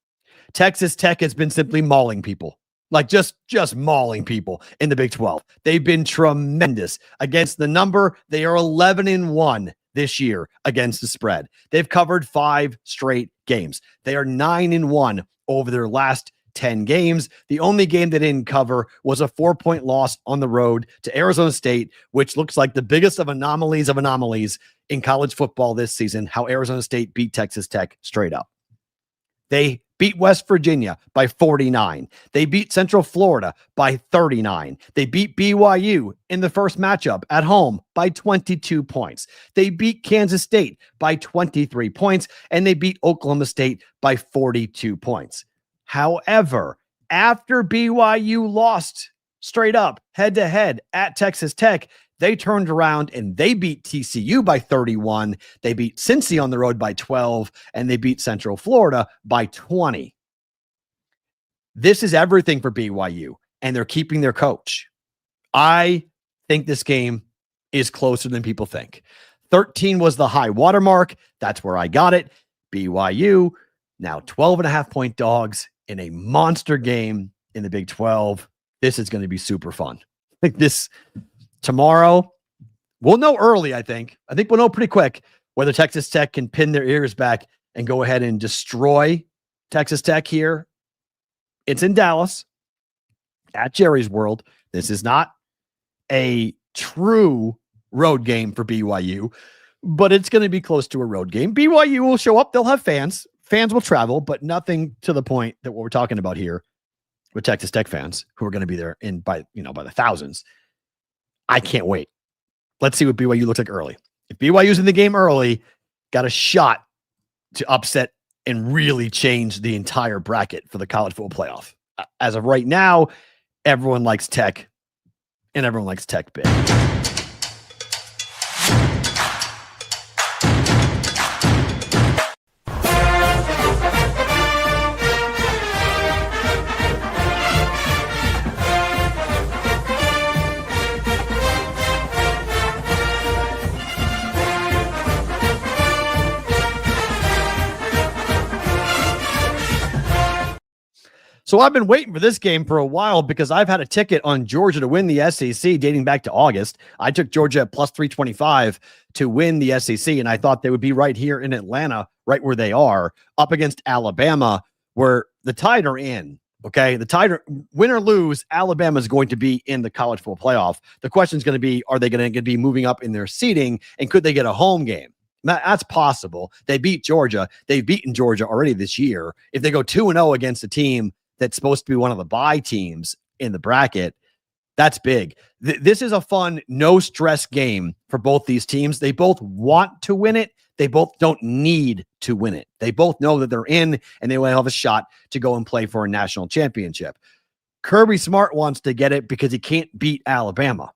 Texas Tech has been simply mauling people, like just mauling people in the Big 12. They've been tremendous against the number. They are 11-1 this year against the spread. They've covered 5 straight games. They are 9-1 over their last 10 games. The only game they didn't cover was a 4-point loss on the road to Arizona State, which looks like the biggest of anomalies in college football this season, how Arizona State beat Texas Tech straight up. They beat West Virginia by 49. They beat Central Florida by 39. They beat BYU in the first matchup at home by 22 points. They beat Kansas State by 23 points, and they beat Oklahoma State by 42 points. However, after BYU lost straight up head-to-head at Texas Tech, they turned around and they beat TCU by 31. They beat Cincy on the road by 12, and they beat Central Florida by 20. This is everything for BYU, and they're keeping their coach. I think this game is closer than people think. 13 was the high watermark. That's where I got it. BYU, now 12.5-point dogs in a monster game in the Big 12. This is going to be super fun. I think this tomorrow, we'll know early, I think. I think we'll know pretty quick whether Texas Tech can pin their ears back and go ahead and destroy Texas Tech here. It's in Dallas at Jerry's World. This is not a true road game for BYU, but it's going to be close to a road game. BYU will show up. They'll have fans. Fans will travel, but nothing to the point that what we're talking about here with Texas Tech fans who are going to be there by the thousands. I can't wait. Let's see what BYU looks like early. If BYU's in the game early, got a shot to upset and really change the entire bracket for the college football playoff. As of right now, everyone likes Tech, and everyone likes Tech big. So I've been waiting for this game for a while because I've had a ticket on Georgia to win the SEC dating back to August. I took Georgia at plus 325 to win the SEC, and I thought they would be right here in Atlanta, right where they are, up against Alabama, where the Tide are in. Okay, the Tide, win or lose, Alabama is going to be in the college football playoff. The question is going to be, are they going to be moving up in their seeding, and could they get a home game? That's possible. They beat Georgia. They've beaten Georgia already this year. If they go 2-0 against a team that's supposed to be one of the bye teams in the bracket, that's big. This is a fun, no-stress game for both these teams. They both want to win it. They both don't need to win it. They both know that they're in, and they will have a shot to go and play for a national championship. Kirby Smart wants to get it because he can't beat Alabama.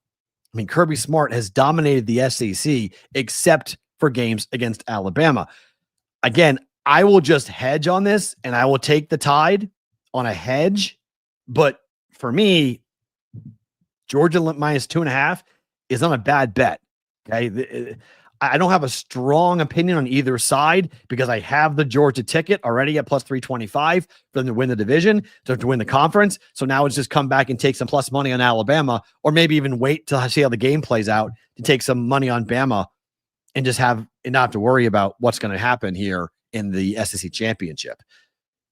I mean, Kirby Smart has dominated the SEC except for games against Alabama. Again, I will just hedge on this, and I will take the Tide on a hedge, but for me, Georgia minus 2.5 is not a bad bet. Okay. I don't have a strong opinion on either side because I have the Georgia ticket already at plus 325 for them to win the division, to win the conference. So now it's just come back and take some plus money on Alabama, or maybe even wait to see how the game plays out to take some money on Bama and just not have to worry about what's going to happen here in the SEC championship.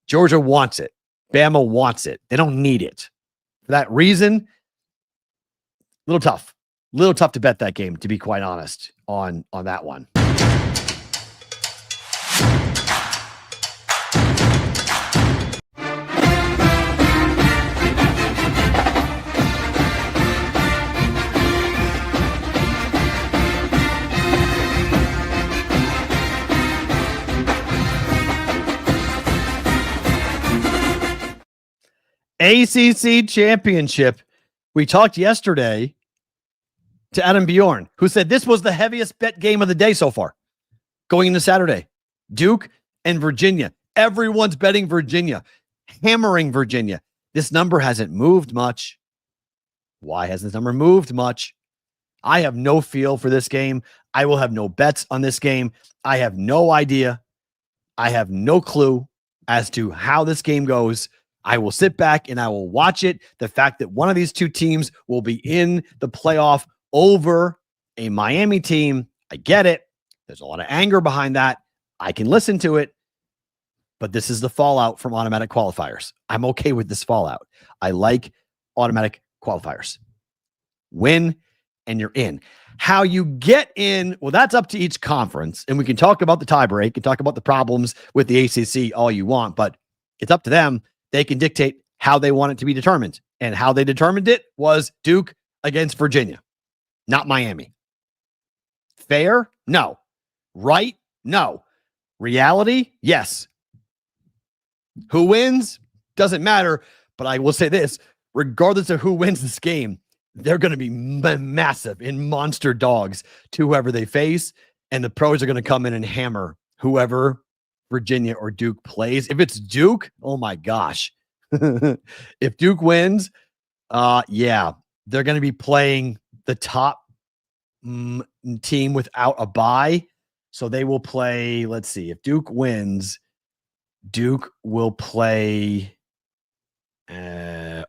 Georgia wants it. Bama wants it. They don't need it. For that reason, little tough to bet that game, to be quite honest, on that one. ACC championship. We talked yesterday to Adam Bjorn, who said this was the heaviest bet game of the day so far going into Saturday. Duke and Virginia. Everyone's betting Virginia, hammering Virginia. This number hasn't moved much. Why hasn't this number moved much? I have no feel for this game. I will have no bets on this game. I have no idea. I have no clue as to how this game goes. I will sit back and I will watch it. The fact that one of these two teams will be in the playoff over a Miami team, I get it. There's a lot of anger behind that. I can listen to it, but this is the fallout from automatic qualifiers. I'm okay with this fallout. I like automatic qualifiers. Win and you're in. How you get in, well, that's up to each conference, and we can talk about the tiebreak and talk about the problems with the ACC all you want, but it's up to them. They can dictate how they want it to be determined, and how they determined it was Duke against Virginia. Not Miami. Fair? No. Right? No. Reality? Yes. Who wins? Doesn't matter. But I will say this, regardless of who wins this game, they're going to be massive and monster dogs to whoever they face. And the pros are going to come in and hammer whoever Virginia or Duke plays. If it's Duke, oh my gosh. If Duke wins, yeah, they're going to be playing the top team without a bye. So they will play, let's see, if Duke wins, Duke will play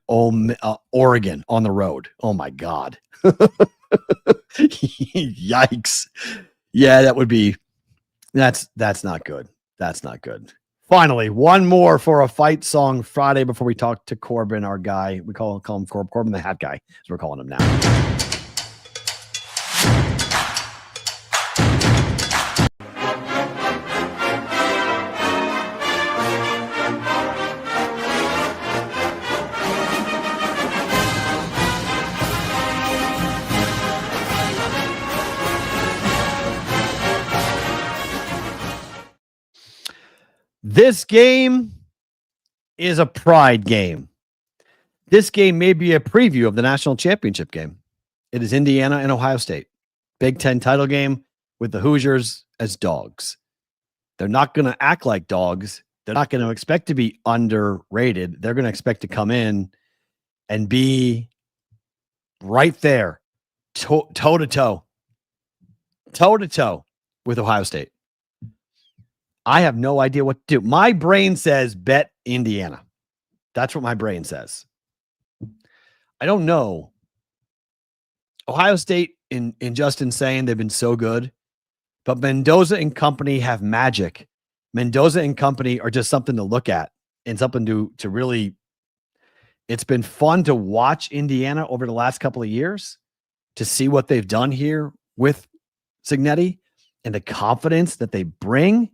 Oregon on the road. Oh my God. Yikes. Yeah, that's not good. That's not good. Finally, one more for a Fight Song Friday before we talk to Corbin, our guy. We call him Corbin the Hat Guy, as we're calling him now. This game is a pride game. This game may be a preview of the national championship game. It is Indiana and Ohio State. Big Ten title game with the Hoosiers as dogs. They're not going to act like dogs. They're not going to expect to be underrated. They're going to expect to come in and be right there, toe-to-toe with Ohio State. I have no idea what to do. My brain says bet Indiana. That's what my brain says. I don't know. Ohio State, in Justin saying they've been so good, but Mendoza and company have magic. Mendoza and company are just something to look at and something to really. It's been fun to watch Indiana over the last couple of years to see what they've done here with Cignetti and the confidence that they bring.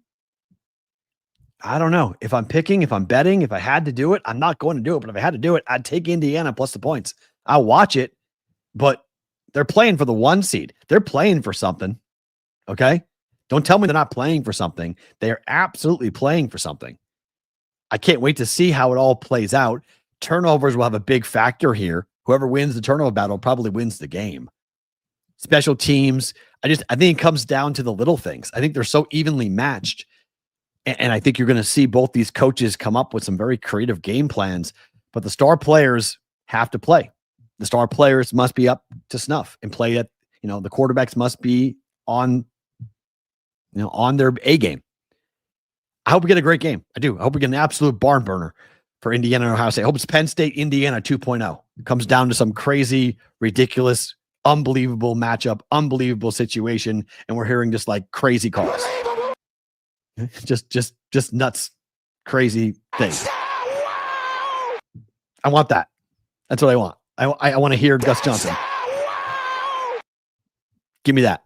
I don't know if I'm picking, if I'm betting, if I had to do it, I'm not going to do it. But if I had to do it, I'd take Indiana plus the points. I'll watch it, but they're playing for the 1 seed. They're playing for something. Okay. Don't tell me they're not playing for something. They're absolutely playing for something. I can't wait to see how it all plays out. Turnovers will have a big factor here. Whoever wins the turnover battle probably wins the game. Special teams. I think it comes down to the little things. I think they're so evenly matched And I think you're going to see both these coaches come up with some very creative game plans, but the star players have to play. The star players must be up to snuff and play at, the quarterbacks must be on their A game. I hope we get a great game. I do. I hope we get an absolute barn burner for Indiana and Ohio State. I hope it's Penn State, Indiana 2.0. It comes down to some crazy, ridiculous, unbelievable matchup, unbelievable situation. And we're hearing just like crazy calls. Just nuts, crazy things. I want that. That's what I want. I want to hear Gus Johnson. Give me that.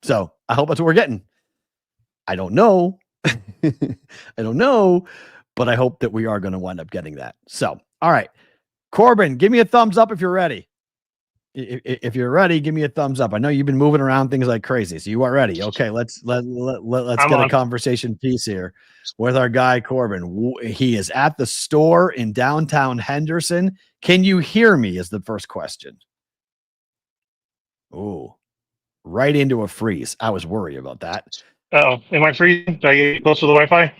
So I hope that's what we're getting. I don't know. I don't know, but I hope that we are going to wind up getting that. So, all right, Corbin, give me a thumbs up if you're ready. If you're ready, give me a thumbs up. I know you've been moving around things like crazy, so you are ready. Okay, let's get a conversation piece here with our guy Corbin. He is at the store in downtown Henderson. Can you hear me? Is the first question. Oh, right into a freeze. I was worried about that. Oh, am I freezing? Do I get close to the Wi-Fi?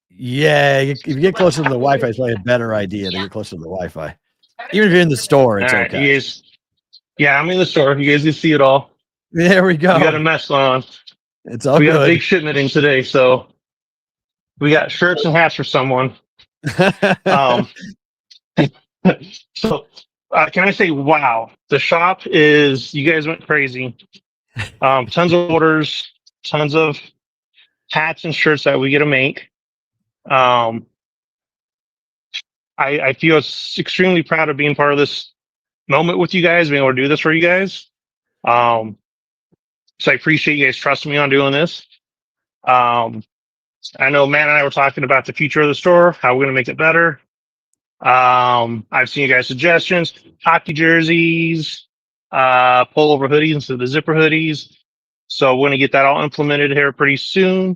Yeah, if you get closer to the Wi-Fi, it's probably a better idea to get closer to the Wi-Fi. Even if you're in the store, it's right, okay. Yeah, I'm in the store. You guys can see it all. There we go. We got a mess on. It's all we good. got a big shipment in today, so we got shirts and hats for someone. So can I say, wow, the shop is, you guys went crazy. Tons of orders, tons of hats and shirts that we get to make. I feel extremely proud of being part of this moment with you guys, being able to do this for you guys. So I appreciate you guys trusting me on doing this. I know Matt and I were talking about the future of the store, how we're going to make it better. I've seen you guys' suggestions, hockey jerseys, pullover hoodies instead of the zipper hoodies. So we're going to get that all implemented here pretty soon.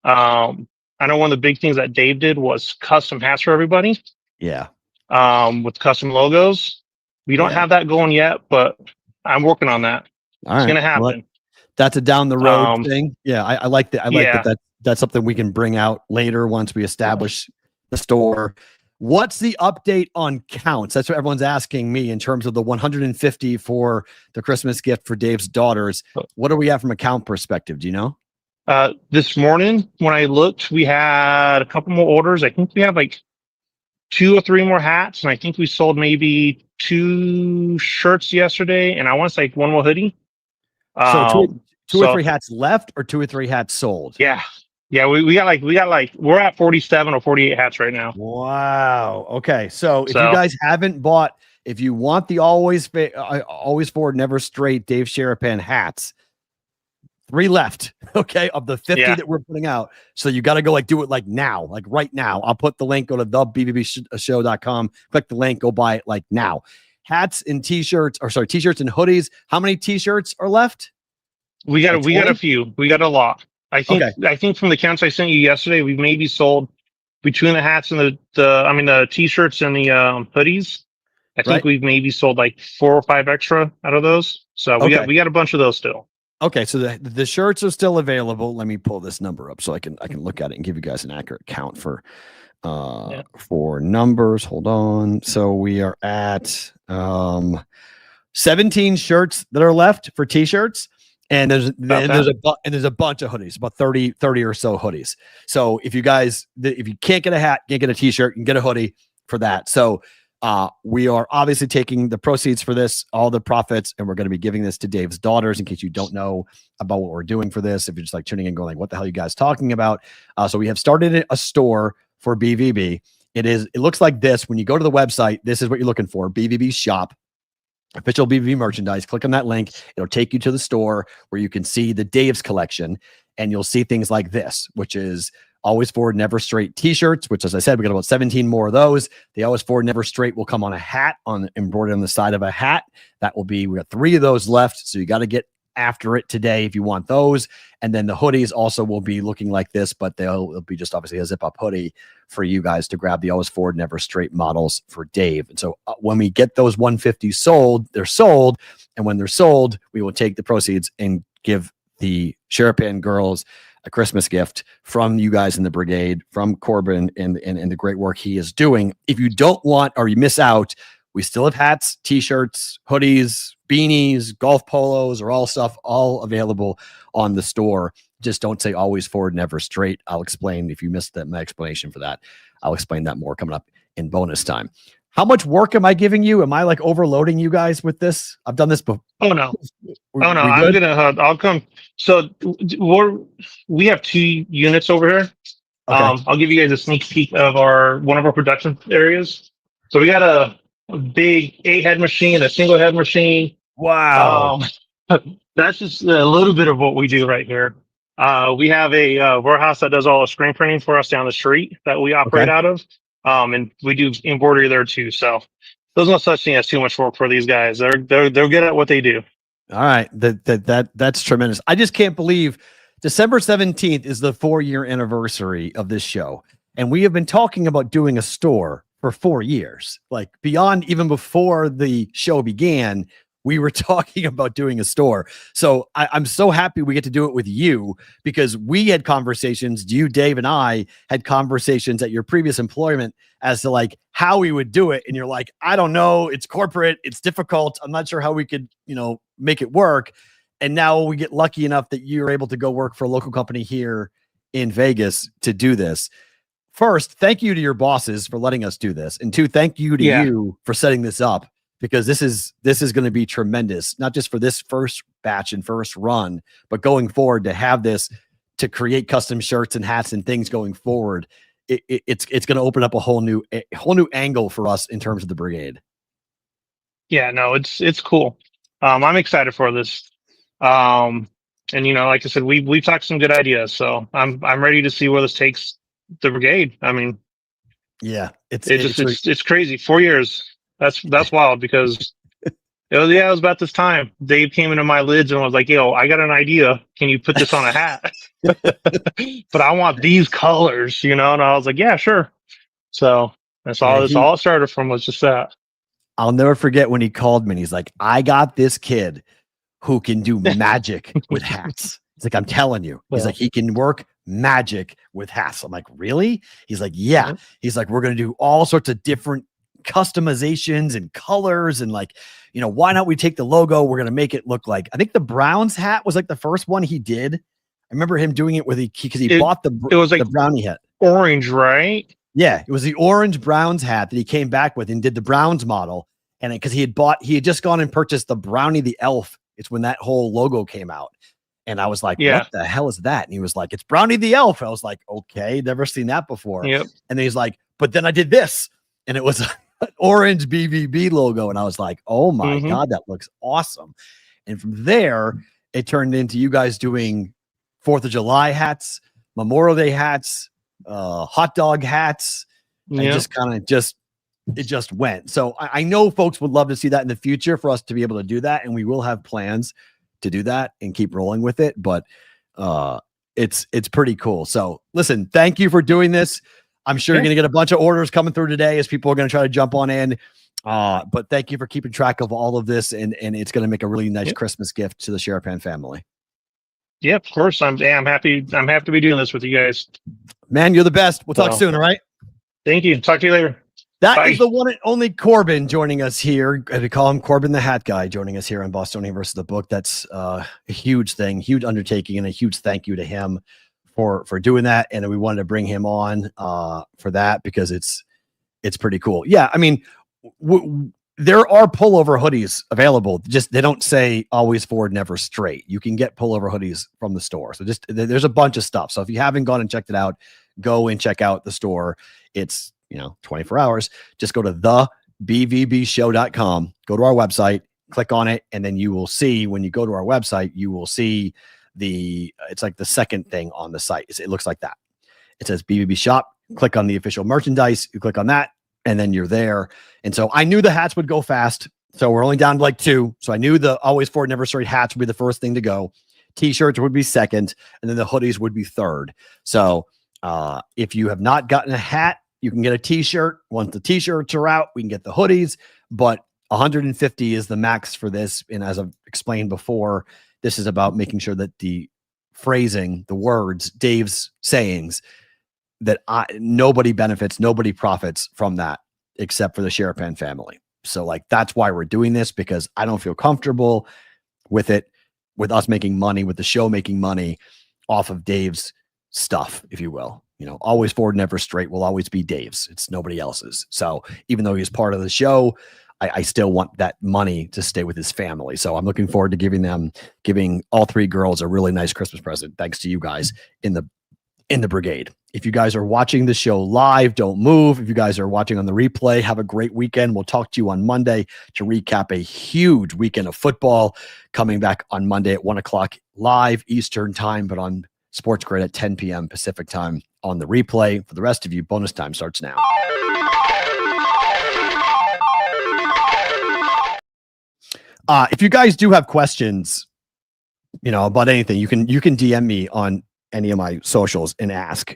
I know one of the big things that Dave did was custom hats for everybody. Yeah. With custom logos. We don't have that going yet, but I'm working on that. It's going to happen. Well, that's a down the road thing. Yeah, I like that. I like that. That's something we can bring out later once we establish the store. What's the update on counts? That's what everyone's asking me in terms of the 150 for the Christmas gift for Dave's daughters. What do we have from a count perspective? Do you know? This morning when I looked, we had a couple more orders. I think we have like 2 or 3 more hats, and I think we sold maybe 2 shirts yesterday, and I want to say 1 more hoodie. So two or 3 hats left, or 2 or 3 hats sold? Yeah. We got like we're at 47 or 48 hats right now. Wow. Okay. So if you guys haven't bought, if you want the always forward, never straight Dave Sherapan hats, 3 left. Okay, of the 50 that we're putting out. So you got to go do it like now, like right now. I'll put the link. Go to thebvbshow.com. Click the link. Go buy it like now. Hats and t-shirts, t-shirts and hoodies. How many t-shirts are left? We got a few. We got a lot. I think from the counts I sent you yesterday, we've maybe sold between the hats and the t-shirts and the hoodies. I think we've maybe sold like 4 or 5 extra out of those. So we got a bunch of those still. Okay, so the shirts are still available. Let me pull this number up so I can look at it and give you guys an accurate count for numbers. Hold on. So we are at 17 shirts that are left for t-shirts. And there's a bunch of hoodies, about 30 or so hoodies. So if you can't get a hat, can't get a t-shirt, you can get a hoodie for that. So we are obviously taking the proceeds for this, all the profits, and we're going to be giving this to Dave's daughters in case you don't know about what we're doing for this. If you're just like tuning in going like, what the hell are you guys talking about? So we have started a store for BvB. It looks like this. When you go to the website, this is what you're looking for. BvB shop. Official BvB merchandise. Click on that link. It'll take you to the store where you can see the Dave's collection, and you'll see things like this, which is always forward, never straight t-shirts, which, as I said, we got about 17 more of those. The always forward, never straight will come on a hat, embroidered on the side of a hat. We got 3 of those left. So you got to get after it today if you want those. And then the hoodies also will be looking like this, but they'll be just obviously a zip up hoodie for you guys to grab the always forward, never straight models for Dave. And so when we get those 150 sold, they're sold. And when they're sold, we will take the proceeds and give the Sherapan girls a Christmas gift from you guys in the brigade, from Corbin and the great work he is doing. If you don't want or you miss out, we still have hats, t-shirts, hoodies, beanies, golf polos, or all stuff, all available on the store. Just don't say always forward, never straight. I'll explain if you missed my explanation for that. I'll explain that more coming up in bonus time. How much work am I giving you? Am I like overloading you guys with this? I've done this before. Oh no. I'll come. So we have 2 units over here. Okay. I'll give you guys a sneak peek of one of our production areas. So we got a big 8-head machine, a single head machine. Wow. That's just a little bit of what we do right here. We have a warehouse that does all the screen printing for us down the street that we operate out of. And we do embroidery there too. So there's no such thing as too much work for these guys. They're good at what they do. All right. That's tremendous. I just can't believe December 17th is the 4-year anniversary of this show. And we have been talking about doing a store for 4 years, like beyond even before the show began. We were talking about doing a store. So I'm so happy we get to do it with you, because we had conversations, you, Dave, and I had conversations at your previous employment as to like how we would do it. And you're like, I don't know. It's corporate. It's difficult. I'm not sure how we could, make it work. And now we get lucky enough that you're able to go work for a local company here in Vegas to do this. First, thank you to your bosses for letting us do this. And 2, thank you to you for setting this up, because this is going to be tremendous, not just for this first batch and first run, but going forward to have this, to create custom shirts and hats and things going forward. It's going to open up a whole new angle for us in terms of the brigade. Yeah, no, it's cool. I'm excited for this. And like I said, we've talked some good ideas, so I'm ready to see where this takes the brigade. I mean, yeah, it's crazy. 4 years. That's wild, because it was about this time Dave came into my lids and was like, yo, I got an idea. Can you put this on a hat? But I want these colors, and I was like, yeah, sure. So that's all it started from, was just that. I'll never forget when he called me and he's like, I got this kid who can do magic with hats. It's like, I'm telling you. He's like, he can work magic with hats. I'm like, really? He's like, yeah. Mm-hmm. He's like, we're going to do all sorts of different customizations and colors. And like, why not we take the logo? We're going to make it look like, I think the Browns hat was like the first one he did. I remember him doing it because he bought it was like the Brownie hat. Orange, right? Yeah. It was the orange Browns hat that he came back with and did the Browns model. And because he had just gone and purchased the Brownie the Elf. It's when that whole logo came out. And I was like, what the hell is that? And he was like, it's Brownie the Elf. I was like, okay, never seen that before. Yep. And then he's like, but then I did this. And it was an orange BvB logo. And I was like, oh my God, that looks awesome. And from there, it turned into you guys doing 4th of July hats, Memorial Day hats, hot dog hats. And it just went. So I know folks would love to see that in the future, for us to be able to do that. And we will have plans to do that and keep rolling with it. But it's pretty cool. So listen, thank you for doing this. I'm sure you're going to get a bunch of orders coming through today as people are going to try to jump on in. But thank you for keeping track of all of this. And it's going to make a really nice Christmas gift to the Sherapan family. Yeah, of course. I'm happy. I'm happy to be doing this with you guys. Man, you're the best. We'll talk soon. All right. Thank you. Talk to you later. That is the one and only Corbin joining us here. We call him Corbin the Hat Guy, joining us here on Bostonian versus the Book. That's a huge thing, huge undertaking, and a huge thank you to him for doing that. And we wanted to bring him on for that because it's pretty cool. Yeah, I mean, there are pullover hoodies available. Just they don't say always forward, never straight. You can get pullover hoodies from the store. So just there's a bunch of stuff. So if you haven't gone and checked it out, go and check out the store. It's 24 hours. Just go to thebvbshow.com, go to our website, click on it, and then you will see, when you go to our website, you will see it's like the second thing on the site. It looks like that. It says BvB shop, click on the official merchandise, you click on that, and then you're there. And so I knew the hats would go fast. So we're only down to like 2. So I knew the always forward, never straight hats would be the first thing to go. T-shirts would be second, and then the hoodies would be third. So if you have not gotten a hat, you can get a t-shirt. Once the t-shirts are out, we can get the hoodies, but 150 is the max for this. And as I've explained before, this is about making sure that the phrasing, the words, Dave's sayings that nobody benefits, nobody profits from that except for the Sherapan family. So like, that's why we're doing this, because I don't feel comfortable with it, with us making money, with the show making money off of Dave's stuff, if you will. You know, always forward, never straight will always be Dave's. It's nobody else's. So even though he's part of the show, I still want that money to stay with his family. So I'm looking forward to giving all three girls a really nice Christmas present, thanks to you guys in the brigade. If you guys are watching the show live, don't move. If you guys are watching on the replay, have a great weekend. We'll talk to you on Monday to recap a huge weekend of football coming back on Monday at 1 o'clock live Eastern time, but on Sports Grid at 10 p.m. Pacific time on the replay. For the rest of you, bonus time starts now. If you guys do have questions, about anything, you can DM me on any of my socials and ask.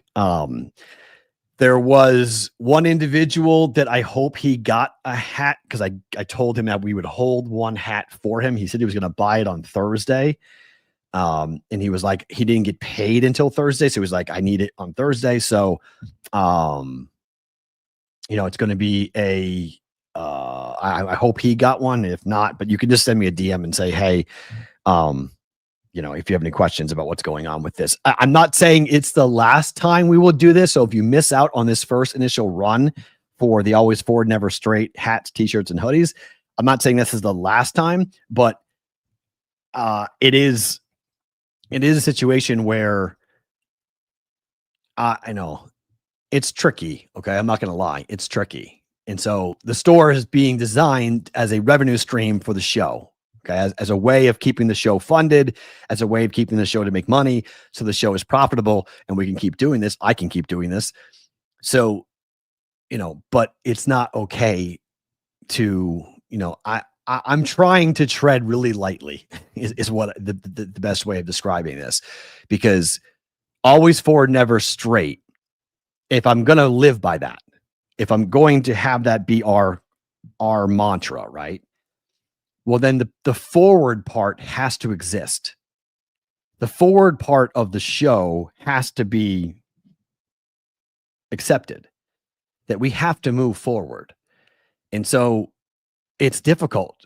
There was one individual that I hope he got a hat, because I told him that we would hold one hat for him. He said he was going to buy it on Thursday. And he was like, he didn't get paid until Thursday. So he was like, I need it on Thursday. So, it's going to be I hope he got one. If not, but you can just send me a DM and say, hey, if you have any questions about what's going on with this. I'm not saying it's the last time we will do this. So if you miss out on this first initial run for the Always Forward, Never Straight hats, t-shirts, and hoodies, I'm not saying this is the last time, but it is a situation where I know it's tricky. Okay. I'm not going to lie. It's tricky. And so the store is being designed as a revenue stream for the show. Okay. As a way of keeping the show funded, as a way of keeping the show to make money. So the show is profitable and we can keep doing this. I can keep doing this. So, but it's not okay to, I'm trying to tread really lightly is what the best way of describing this, because always forward, never straight. If I'm going to live by that, if I'm going to have that be our mantra, right? Well, then the forward part has to exist. The forward part of the show has to be accepted, that we have to move forward. And so it's difficult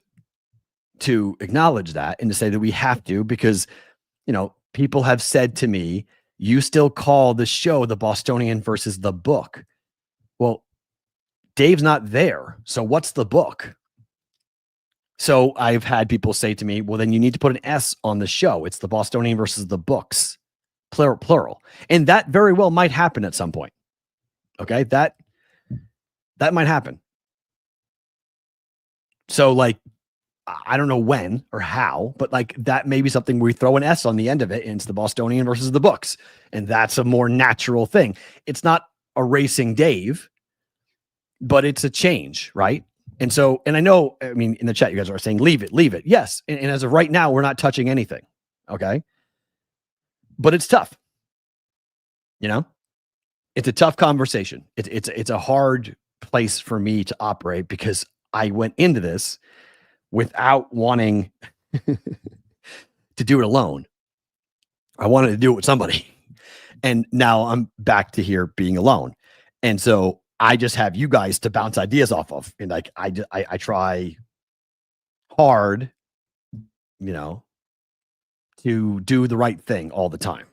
to acknowledge that and to say that we have to, because, people have said to me, you still call the show the Bostonian versus the book. Well, Dave's not there. So what's the book? So I've had people say to me, well, then you need to put an S on the show. It's the Bostonian versus the books, plural. And that very well might happen at some point. Okay. That might happen. So like, I don't know when or how, but like that may be something we throw an S on the end of it, and it's the Bostonian versus the books. And that's a more natural thing. It's not erasing Dave, but it's a change, right? And so, and I know, in the chat, you guys are saying, leave it. Yes. And as of right now, we're not touching anything. Okay. But it's tough. It's a tough conversation. It's a hard place for me to operate, because I went into this without wanting to do it alone. I wanted to do it with somebody. And now I'm back to here being alone. And so I just have you guys to bounce ideas off of. And like, I try hard, to do the right thing all the time.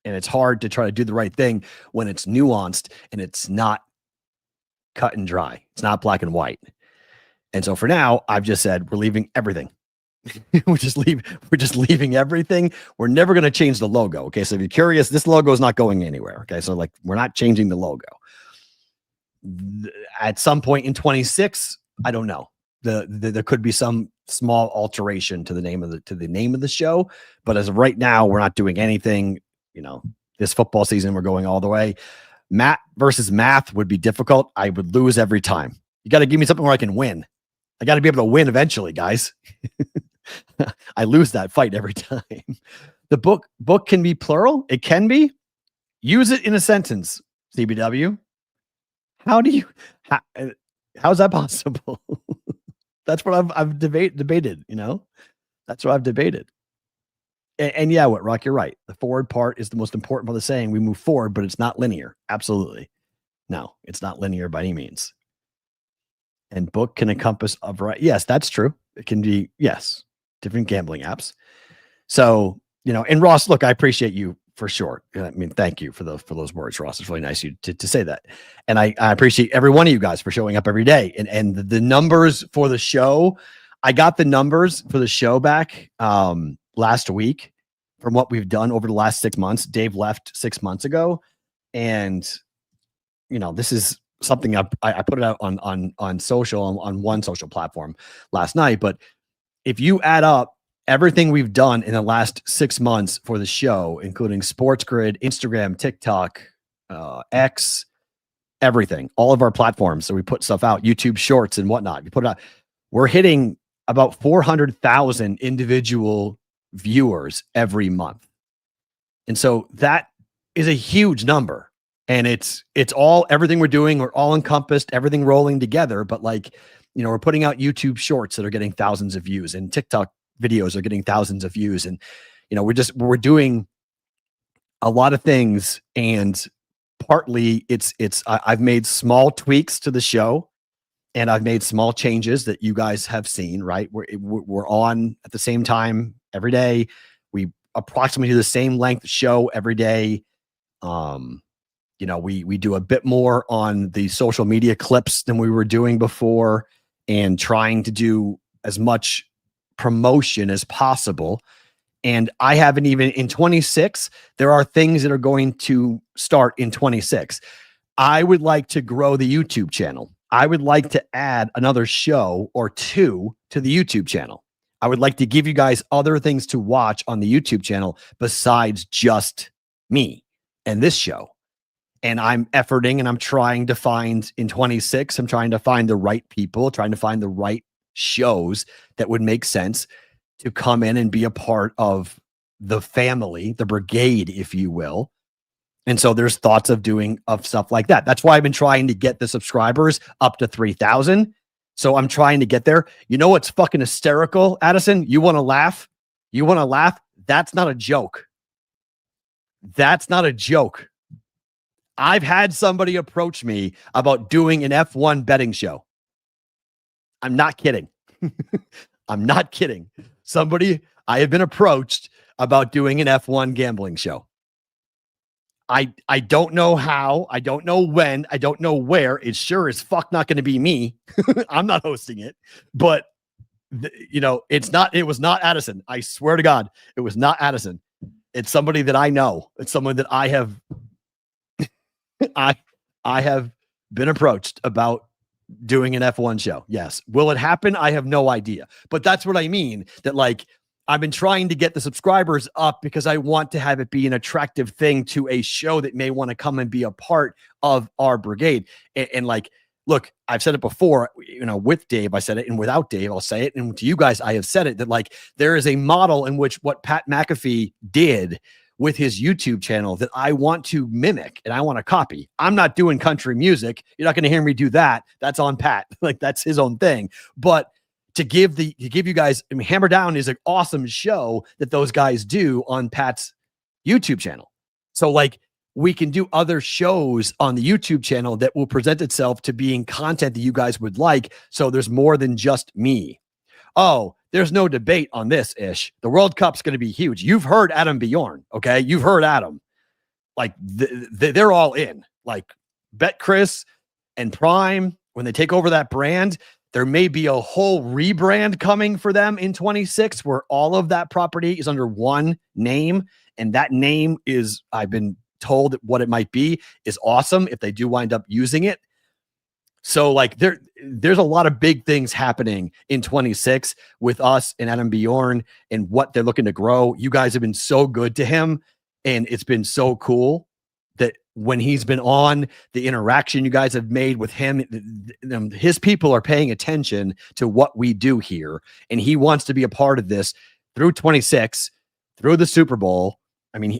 And it's hard to try to do the right thing when it's nuanced and it's not cut and dry. It's not black and white. And so for now, I've just said, we're leaving everything. We're just leaving everything. We're never going to change the logo. Okay. So if you're curious, this logo is not going anywhere. Okay. So like, we're not changing the logo. At some point in 26, I don't know. There could be some small alteration to the name of the show, but as of right now, we're not doing anything. This football season, we're going all the way. Matt versus math would be difficult. I would lose every time. You got to give me something where I can win. I got to be able to win eventually, guys. I lose that fight every time. The book can be plural. It can be. Use it in a sentence. CBW. How's that possible? That's what I've debated. That's what I've debated. And yeah, Whitrock, you're right. The forward part is the most important part of the saying. We move forward, but it's not linear. Absolutely. No, it's not linear by any means. And book can encompass a variety. Yes, that's true. It can be, yes, different gambling apps. So, and Ross, look, I appreciate you for sure. I mean, thank you for those words, Ross. It's really nice of you to say that. And I appreciate every one of you guys for showing up every day. And the numbers for the show, I got the numbers for the show back last week from what we've done over the last 6 months. Dave left 6 months ago. And, this is something I put it out on social, on one social platform last night. But if you add up everything we've done in the last 6 months for the show, including Sports Grid, Instagram, TikTok, X, everything, all of our platforms. So we put stuff out, YouTube Shorts and whatnot. You put it out. We're hitting about 400,000 individual viewers every month. And so that is a huge number. And it's all, everything we're doing, we're all encompassed, everything rolling together. But we're putting out YouTube Shorts that are getting thousands of views, and TikTok videos are getting thousands of views. And, we're doing a lot of things. And partly I've made small tweaks to the show, and I've made small changes that you guys have seen, right? We're on at the same time every day. We approximately do the same length show every day. We do a bit more on the social media clips than we were doing before, and trying to do as much promotion as possible. And I haven't even in 26, there are things that are going to start in 26. I would like to grow the YouTube channel. I would like to add another show or two to the YouTube channel. I would like to give you guys other things to watch on the YouTube channel besides just me and this show. And I'm efforting, and I'm trying to find in 26, I'm trying to find the right people, trying to find the right shows that would make sense to come in and be a part of the family, the brigade, if you will. And so there's thoughts of doing stuff like that. That's why I've been trying to get the subscribers up to 3,000. So I'm trying to get there. You know what's fucking hysterical, Addison? You want to laugh? You want to laugh? That's not a joke. That's not a joke. I've had somebody approach me about doing an F1 betting show. I'm not kidding. I'm not kidding. I have been approached about doing an F1 gambling show. I don't know how. I don't know when. I don't know where. It's sure as fuck not going to be me. I'm not hosting it. But, it was not Addison. I swear to God, it was not Addison. It's somebody that I know. It's someone that I have I have been approached about doing an F1 show. Yes. Will it happen? I have no idea. But that's what I mean. That I've been trying to get the subscribers up because I want to have it be an attractive thing to a show that may want to come and be a part of our brigade. And look, I've said it before, with Dave, I said it, and without Dave, I'll say it. And to you guys, I have said it, that there is a model in which what Pat McAfee did with his YouTube channel that I want to mimic and I want to copy. I'm not doing country music. You're not going to hear me do that. That's on Pat. That's his own thing. But to give you guys, Hammer Down is an awesome show that those guys do on Pat's YouTube channel. So we can do other shows on the YouTube channel that will present itself to being content that you guys would like. So there's more than just me. Oh, there's no debate on this, Ish. The World Cup's going to be huge. You've heard Adam Bjorn, okay? You've heard Adam. They're all in. Bet Chris and Prime, when they take over that brand, there may be a whole rebrand coming for them in 26 where all of that property is under one name. And that name is, I've been told what it might be, is awesome if they do wind up using it. So there's a lot of big things happening in 26 with us and Adam Bjorn and what they're looking to grow. You guys have been so good to him, and it's been so cool that when he's been on, the interaction you guys have made with him, his people are paying attention to what we do here, and he wants to be a part of this through 26, through the Super Bowl. I mean,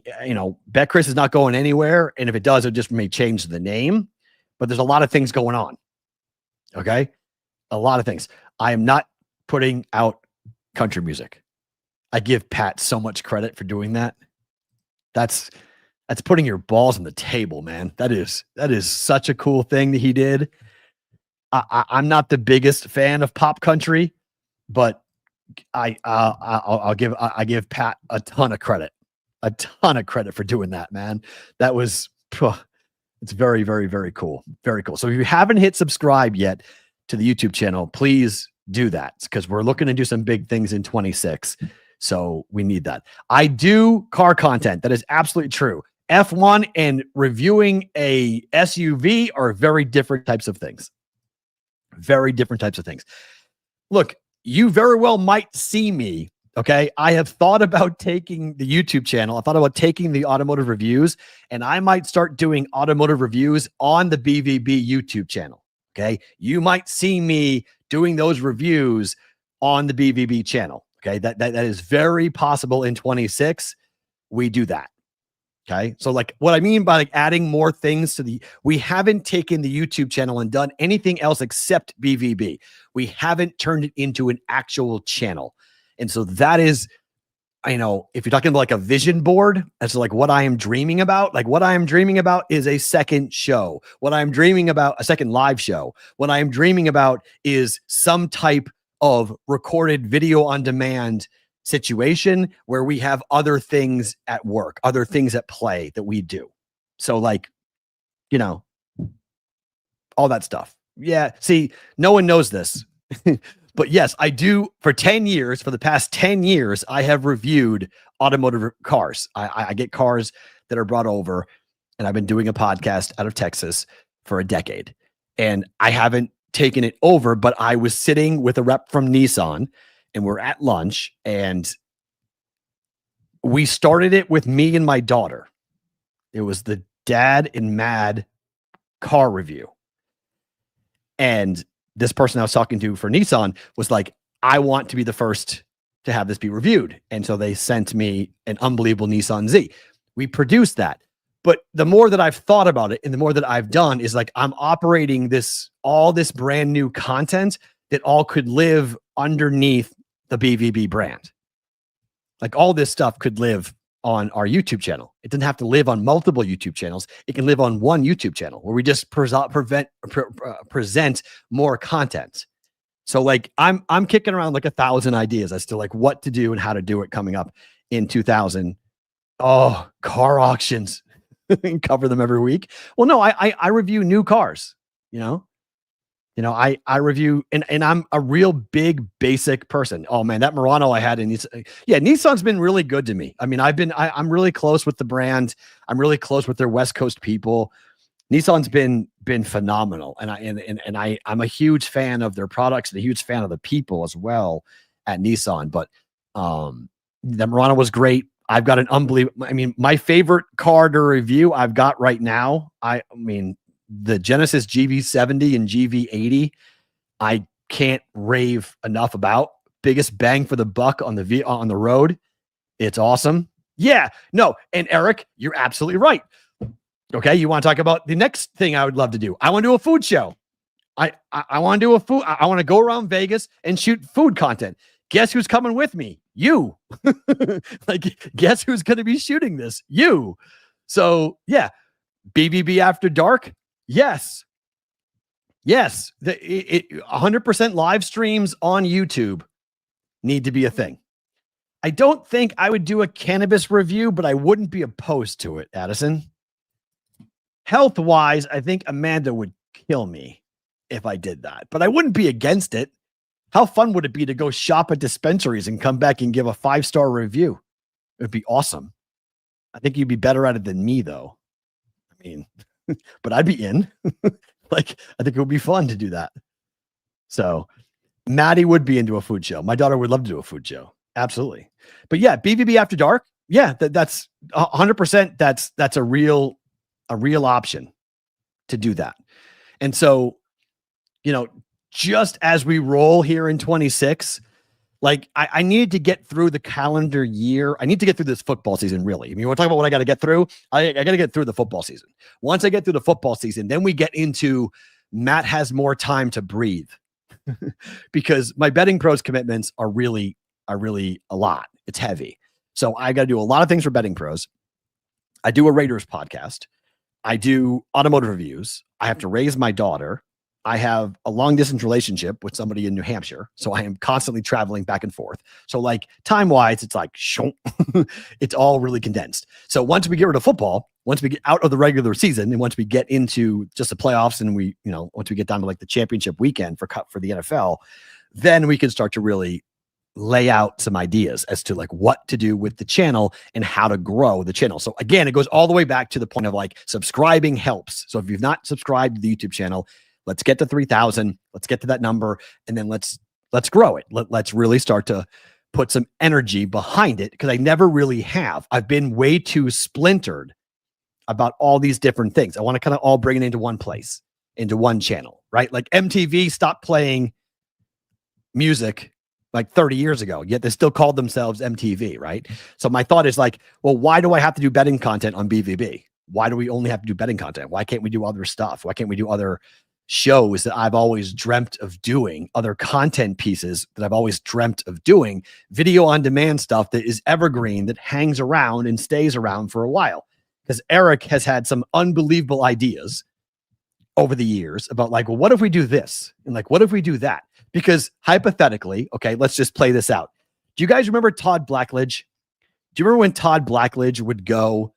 Bet Chris is not going anywhere, and if it does, it just may change the name, but there's a lot of things going on. Okay. A lot of things. I am not putting out country music. I give Pat so much credit for doing that. That's putting your balls on the table, man. That is such a cool thing that he did. I'm not the biggest fan of pop country, but I give Pat a ton of credit for doing that, man. That was, it's very, very, very cool. Very cool. So if you haven't hit subscribe yet to the YouTube channel, please do that, because we're looking to do some big things in 26. So we need that. I do car content. That is absolutely true. F1 and reviewing a SUV are very different types of things. Very different types of things. Look, you very well might see me. Okay. I have thought about taking the YouTube channel. I thought about taking the automotive reviews, and I might start doing automotive reviews on the BvB YouTube channel. Okay. You might see me doing those reviews on the BvB channel. Okay. That is very possible in 26. We do that. Okay. So like what I mean by like adding more things to we haven't taken the YouTube channel and done anything else except BvB. We haven't turned it into an actual channel. And so that is, if you're talking about like a vision board, that's like what I am dreaming about. Like what I am dreaming about is a second show. What I'm dreaming about, a second live show. What I am dreaming about is some type of recorded video on demand situation where we have other things at work, other things at play that we do. So like, all that stuff. Yeah. See, no one knows this, but yes, I do. For the past 10 years, I have reviewed automotive cars. I get cars that are brought over, and I've been doing a podcast out of Texas for a decade, and I haven't taken it over, but I was sitting with a rep from Nissan, and we're at lunch, and we started it with me and my daughter. It was the Dad and Mad car review. And this person I was talking to for Nissan was like, I want to be the first to have this be reviewed. And so they sent me an unbelievable Nissan Z. We produced that. But the more that I've thought about it and the more that I've done is like, I'm operating all this brand new content that all could live underneath the BvB brand. Like all this stuff could live on our YouTube channel. It doesn't have to live on multiple YouTube channels. It can live on one YouTube channel where we just present more content. So like I'm kicking around like 1,000 ideas as to like what to do and how to do it coming up in 2000. Oh, car auctions. Cover them every week. Well, no, I review new cars, I review, and I'm a real big basic person. Oh man, that Murano I had in Nissan's been really good to me. I mean, I'm really close with the brand. I'm really close with their West Coast people. Nissan's been phenomenal. And I'm a huge fan of their products and a huge fan of the people as well at Nissan. But the Murano was great. I've got an unbelievable, my favorite car to review I've got right now. The Genesis GV70 and GV80, I can't rave enough about. Biggest bang for the buck on the road. It's awesome. Yeah, no. And Eric, you're absolutely right. Okay. You want to talk about the next thing I would love to do? I want to do a food show. I want to do I want to go around Vegas and shoot food content. Guess who's coming with me? You. Like, guess who's going to be shooting this? You. So yeah, BvB After Dark. Yes. 100% live streams on YouTube need to be a thing. I don't think I would do a cannabis review, but I wouldn't be opposed to it, Addison. Health-wise, I think Amanda would kill me if I did that, but I wouldn't be against it. How fun would it be to go shop at dispensaries and come back and give a 5-star review? It would be awesome. I think you'd be better at it than me, though. But I'd be in. Like, I think it would be fun to do that. So Maddie would be into a food show. My daughter would love to do a food show. Absolutely. But yeah, BvB After Dark. Yeah, that's 100%. That's a real option to do that. And so, just as we roll here in 26, like I needed to get through the calendar year. I need to get through this football season, really. We're talking about what I got to get through. I got to get through the football season. Once I get through the football season, then we get into Matt has more time to breathe because my betting pros commitments are really a lot. It's heavy. So I got to do a lot of things for betting pros. I do a Raiders podcast. I do automotive reviews. I have to raise my daughter. I have a long distance relationship with somebody in New Hampshire. So I am constantly traveling back and forth. So like time wise, it's like, it's all really condensed. So once we get rid of football, once we get out of the regular season, and once we get into just the playoffs, and we, once we get down to like the championship weekend for the NFL, then we can start to really lay out some ideas as to like what to do with the channel and how to grow the channel. So again, it goes all the way back to the point of like subscribing helps. So if you've not subscribed to the YouTube channel, let's get to 3,000. Let's get to that number. And then let's grow it. Let's really start to put some energy behind it, because I never really have. I've been way too splintered about all these different things. I want to kind of all bring it into one place, into one channel, right? Like MTV stopped playing music like 30 years ago, yet they still called themselves MTV, right? So my thought is like, well, why do I have to do betting content on BvB? Why do we only have to do betting content? Why can't we do other stuff? Why can't we do other shows that I've always dreamt of doing, other content pieces that I've always dreamt of doing, video on demand stuff that is evergreen, that hangs around and stays around for a while? Because Eric has had some unbelievable ideas over the years about like, well, what if we do this? And like, what if we do that? Because hypothetically, okay, let's just play this out. Do you guys remember Todd Blackledge? Do you remember when Todd Blackledge would go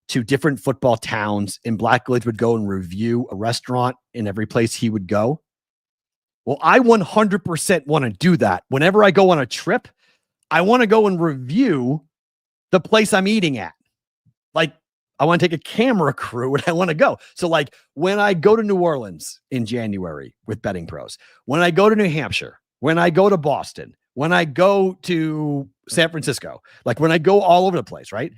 to different football towns, and Blackledge would go and review a restaurant in every place he would go? Well, I 100% want to do that. Whenever I go on a trip, I want to go and review the place I'm eating at. Like, I want to take a camera crew and I want to go. So like when I go to New Orleans in January with betting pros, when I go to New Hampshire, when I go to Boston, when I go to San Francisco, like when I go all over the place, right?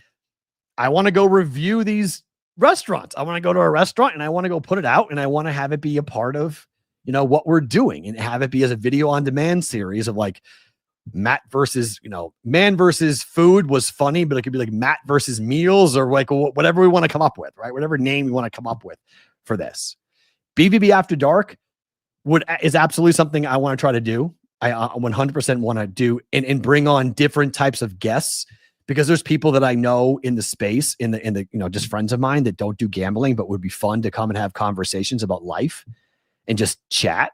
I want to go review these restaurants. I want to go to a restaurant and I want to go put it out, and I want to have it be a part of, what we're doing, and have it be as a video on demand series of like Matt versus, man versus food was funny, but it could be like Matt versus meals, or like whatever we want to come up with, right? Whatever name we want to come up with for this. BvB After Dark is absolutely something I want to try to do. I 100% want to do and bring on different types of guests, because there's people that I know in the space, in the just friends of mine that don't do gambling, but would be fun to come and have conversations about life and just chat,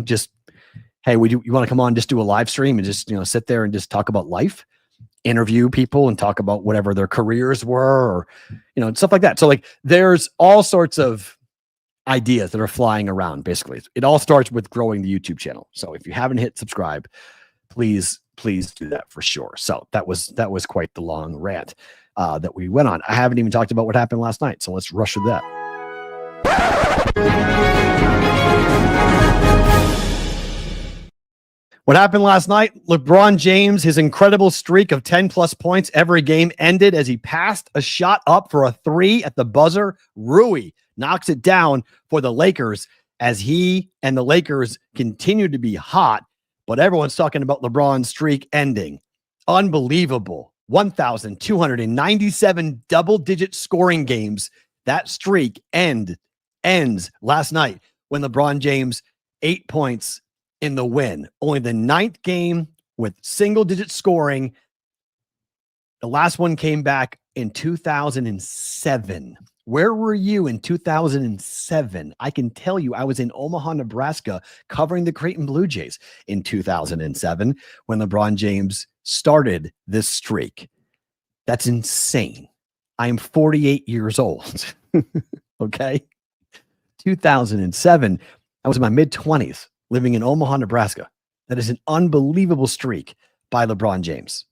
just, hey, you want to come on, just do a live stream and just, sit there and just talk about life, interview people and talk about whatever their careers were, or, stuff like that. So like there's all sorts of ideas that are flying around. Basically, it all starts with growing the YouTube channel. So if you haven't hit subscribe, please do that for sure. So that was quite the long rant that we went on. I haven't even talked about what happened last night, so let's rush through that. What happened last night? LeBron James, his incredible streak of 10 plus points every game ended as he passed a shot up for a 3 at the buzzer. Rui knocks it down for the Lakers as he and the Lakers continue to be hot, but everyone's talking about LeBron's streak ending. Unbelievable. 1,297 double-digit scoring games. That streak ends last night when LeBron James 8 points in the win. Only the 9th game with single-digit scoring. The last one came back in 2007. Where were you in 2007? I can tell you I was in Omaha, Nebraska, covering the Creighton Blue Jays in 2007 when LeBron James started this streak. That's insane. I am 48 years old. Okay? 2007, I was in my mid-20s living in Omaha, Nebraska. That is an unbelievable streak by LeBron James.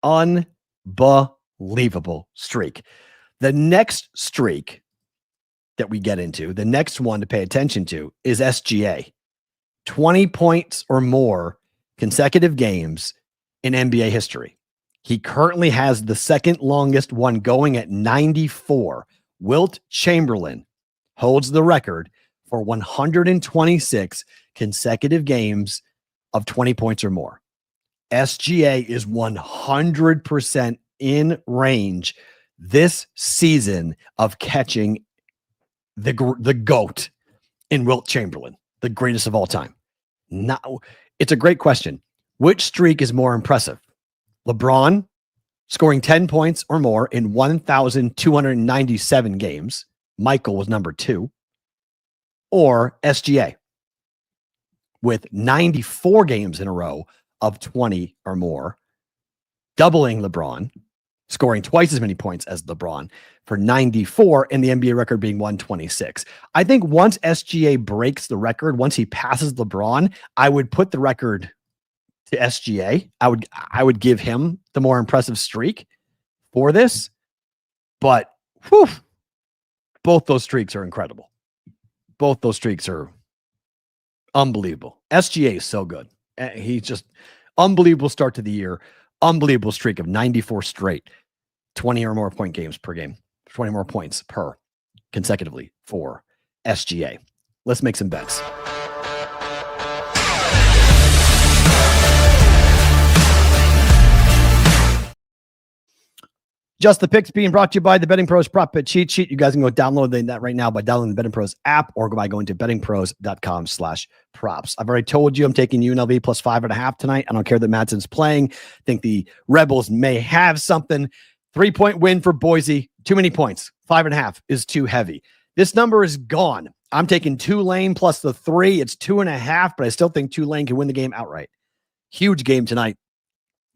Unbelievable streak. The next streak that we get into, the next one to pay attention to, is SGA. 20 points or more consecutive games in NBA history. He currently has the second longest one going at 94. Wilt Chamberlain holds the record for 126 consecutive games of 20 points or more. SGA is 100% in range this season of catching the GOAT in Wilt Chamberlain, the greatest of all time. Now, it's a great question. Which streak is more impressive? LeBron scoring 10 points or more in 1,297 games. Michael was number 2. Or SGA with 94 games in a row of 20 or more, doubling LeBron, scoring twice as many points as LeBron for 94, and the NBA record being 126. I think once SGA breaks the record, once he passes LeBron, I would put the record to SGA. I would give him the more impressive streak for this, but both those streaks are incredible. Both those streaks are unbelievable. SGA is so good. He's just unbelievable start to the year. Unbelievable streak of 94 straight, 20 or more point games per game, 20 more points per consecutively for SGA. Let's make some bets. Just the Picks being brought to you by the Betting Pros Prop Bet Cheat Sheet. You guys can go download that right now by downloading the Betting Pros app or by going to bettingpros.com/props. I've already told you I'm taking UNLV plus 5.5 tonight. I don't care that Madsen's playing. I think the Rebels may have something. 3-point win for Boise. Too many points. 5.5 is too heavy. This number is gone. I'm taking Tulane plus the 3. It's 2.5, but I still think Tulane can win the game outright. Huge game tonight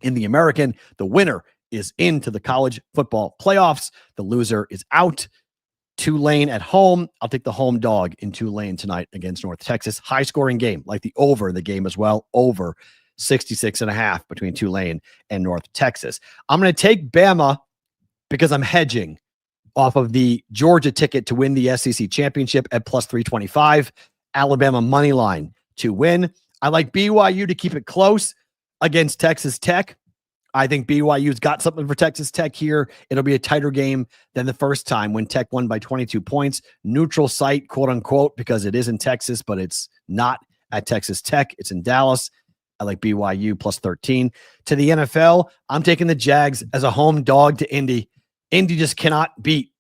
in the American. The winner is into the college football playoffs. The loser is out. Tulane at home. I'll take the home dog in Tulane tonight against North Texas. High scoring game, like the over in the game as well. Over 66.5 between Tulane and North Texas. I'm going to take Bama because I'm hedging off of the Georgia ticket to win the SEC championship at plus 325. Alabama money line to win. I like BYU to keep it close against Texas Tech. I think BYU's got something for Texas Tech here. It'll be a tighter game than the first time when Tech won by 22 points. Neutral site, quote unquote, because it is in Texas, but it's not at Texas Tech. It's in Dallas. I like BYU plus 13. To the NFL, I'm taking the Jags as a home dog to Indy. Indy just cannot beat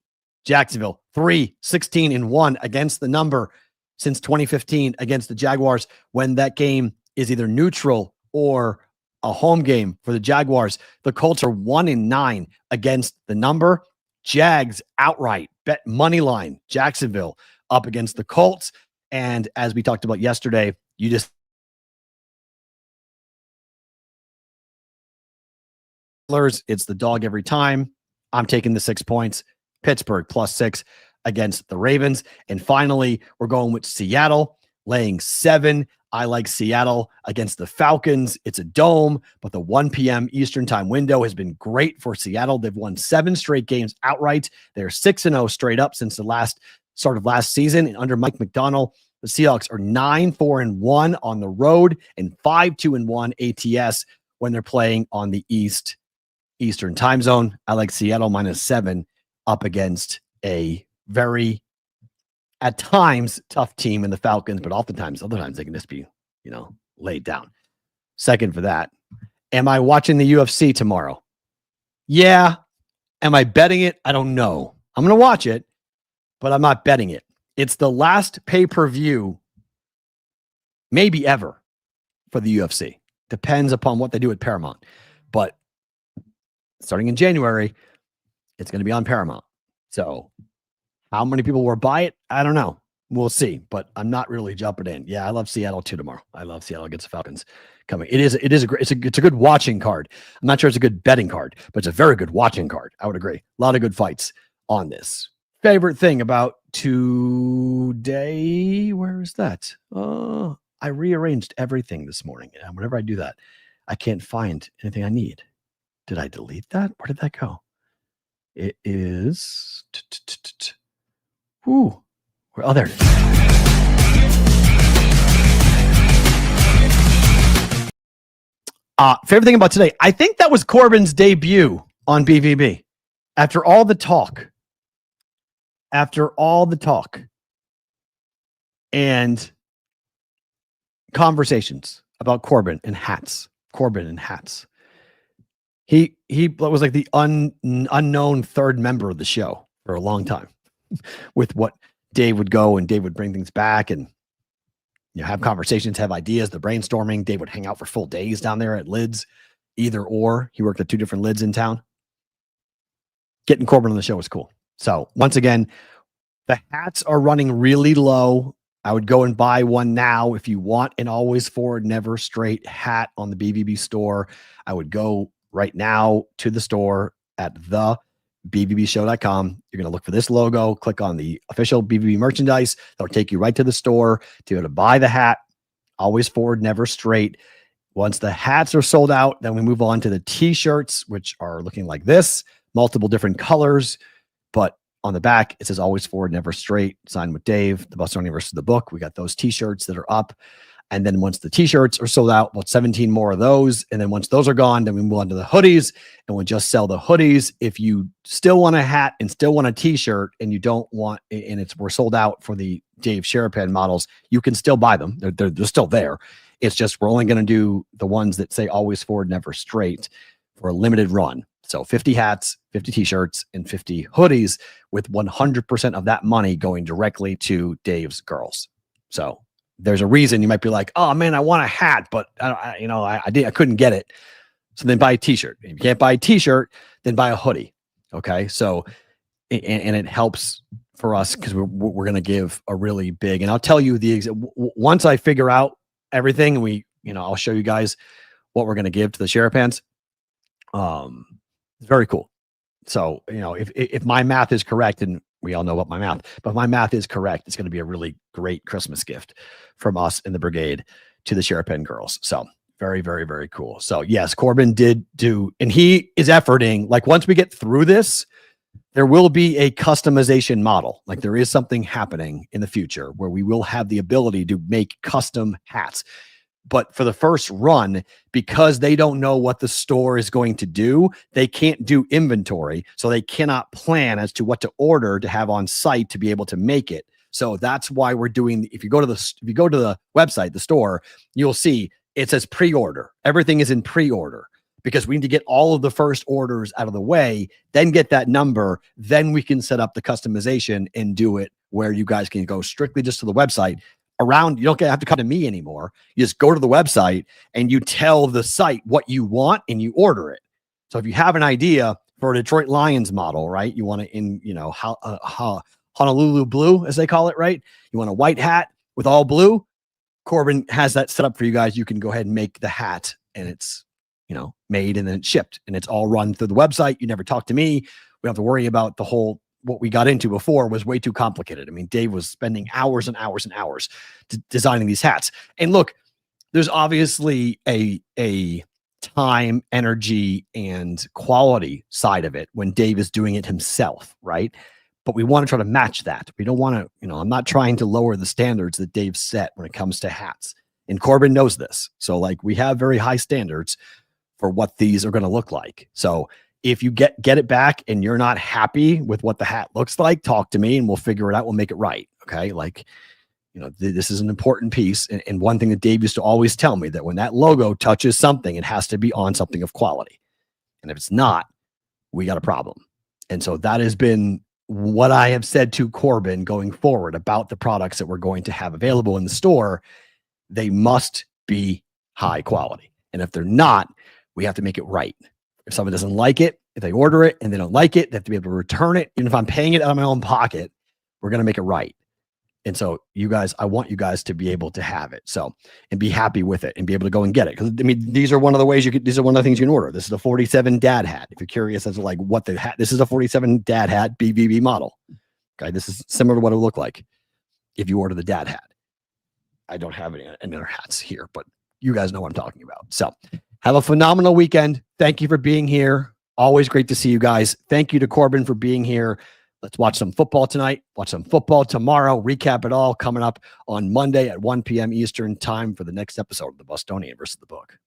Jacksonville. 3-16-1 against the number since 2015 against the Jaguars when that game is either neutral or a home game for the Jaguars. The Colts are 1-9 against the number. Jags outright bet money line. Jacksonville up against the Colts. And as we talked about yesterday, it's the dog every time. I'm taking the 6 points. Pittsburgh plus 6 against the Ravens. And finally, we're going with Seattle laying 7. I like Seattle against the Falcons. It's a dome, but the 1 p.m. Eastern time window has been great for Seattle. They've won 7 straight games outright. They're 6-0 straight up since the last season. And under Mike McDonald, the Seahawks are 9-4-1 on the road and 5-2-1 ATS when they're playing on the Eastern time zone. I like Seattle minus 7 up against a very, at times, tough team in the Falcons, but other times they can just be, laid down. Second for that. Am I watching the UFC tomorrow? Yeah. Am I betting it? I don't know. I'm going to watch it, but I'm not betting it. It's the last pay-per-view maybe ever for the UFC. Depends upon what they do at Paramount. But starting in January, it's going to be on Paramount. So how many people will buy it? I don't know. We'll see, but I'm not really jumping in. Yeah, I love Seattle too tomorrow. I love Seattle against the Falcons coming. It's a good watching card. I'm not sure it's a good betting card, but it's a very good watching card. I would agree. A lot of good fights on this. Favorite thing about today? Where is that? I rearranged everything this morning. And whenever I do that, I can't find anything I need. Did I delete that? Where did that go? It is. Ooh. Oh, there it is. Favorite thing about today, I think that was Corbin's debut on BvB. After all the talk and conversations about Corbin and hats, he was like the unknown third member of the show for a long time with what Dave would go and Dave would bring things back and have conversations, have ideas, the brainstorming. Dave would hang out for full days down there at Lids either or. He worked at 2 different lids in town. Getting Corbin on the show was cool. So once again, the hats are running really low. I would go and buy one now. If you want an always forward, never straight hat on the BvB store, I would go right now to the store at thebvbshow.com. You're going to look for this logo, click on the official BvB merchandise. That'll take you right to the store to be able to buy the hat, always forward, never straight. Once the hats are sold out, then we move on to the t-shirts, which are looking like this, multiple different colors, but on the back, it says always forward, never straight, signed with Dave, the Bostonian versus the book. We got those t-shirts that are up. And then once the t-shirts are sold out, about 17 more of those. And then once those are gone, then we move on to the hoodies, and we'll just sell the hoodies. If you still want a hat and still want a t-shirt and you don't want, and we're sold out for the Dave Sherapan models, you can still buy them. They're still there. It's just, we're only going to do the ones that say always forward, never straight for a limited run. So 50 hats, 50 t-shirts, and 50 hoodies, with 100% of that money going directly to Dave's girls. So there's a reason you might be like, oh man, I want a hat, but I couldn't get it. So then buy a t-shirt. If you can't buy a t-shirt, then buy a hoodie. Okay. So, and it helps for us because we're going to give a really big, and I'll tell you once I figure out everything, and I'll show you guys what we're going to give to the Sherapans. It's very cool. So, if my math is correct, and we all know about my math, but if my math is correct, it's going to be a really great Christmas gift from us in the brigade to the Sherapan girls. So very, very, very cool. So yes, Corbin did do, and he is efforting, like once we get through this, there will be a customization model. Like there is something happening in the future where we will have the ability to make custom hats. But for the first run, because they don't know what the store is going to do, they can't do inventory. So they cannot plan as to what to order to have on site to be able to make it. So that's why we're doing, if you go to the website, the store, you'll see it says pre-order. Everything is in pre-order because we need to get all of the first orders out of the way, then get that number. Then we can set up the customization and do it where you guys can go strictly just to the website. You don't have to come to me anymore. You just go to the website and you tell the site what you want and you order it. So if you have an idea for a Detroit Lions model, right? You want it in, Honolulu blue, as they call it, right? You want a white hat with all blue. Corbin has that set up for you guys. You can go ahead and make the hat, and it's, made and then it's shipped, and it's all run through the website. You never talk to me. We don't have to worry about the whole, what we got into before was way too complicated. I mean, Dave was spending hours and hours and hours designing these hats. And look, there's obviously a time, energy, and quality side of it when Dave is doing it himself, right? But we want to try to match that. We don't want to, I'm not trying to lower the standards that Dave set when it comes to hats. And Corbin knows this. So we have very high standards for what these are going to look like. So if you get it back and you're not happy with what the hat looks like, talk to me and we'll figure it out. We'll make it right. Okay. This is an important piece. And one thing that Dave used to always tell me, that when that logo touches something, it has to be on something of quality. And if it's not, we got a problem. And so that has been what I have said to Corbin going forward about the products that we're going to have available in the store. They must be high quality. And if they're not, we have to make it right. If someone doesn't like it, if they order it and they don't like it, they have to be able to return it. Even if I'm paying it out of my own pocket, we're going to make it right. And so you guys, I want you guys to be able to have it. So, and be happy with it and be able to go and get it. Cause these are one of the ways these are one of the things you can order. This is a 47 dad hat. If you're curious as to what the hat, this is a 47 dad hat BvB model. Okay. This is similar to what it would look like if you order the dad hat. I don't have any other hats here, but you guys know what I'm talking about. So have a phenomenal weekend. Thank you for being here. Always great to see you guys. Thank you to Corbin for being here. Let's watch some football tonight. Watch some football tomorrow. Recap it all coming up on Monday at 1 p.m. Eastern time for the next episode of the Bostonian versus the Book.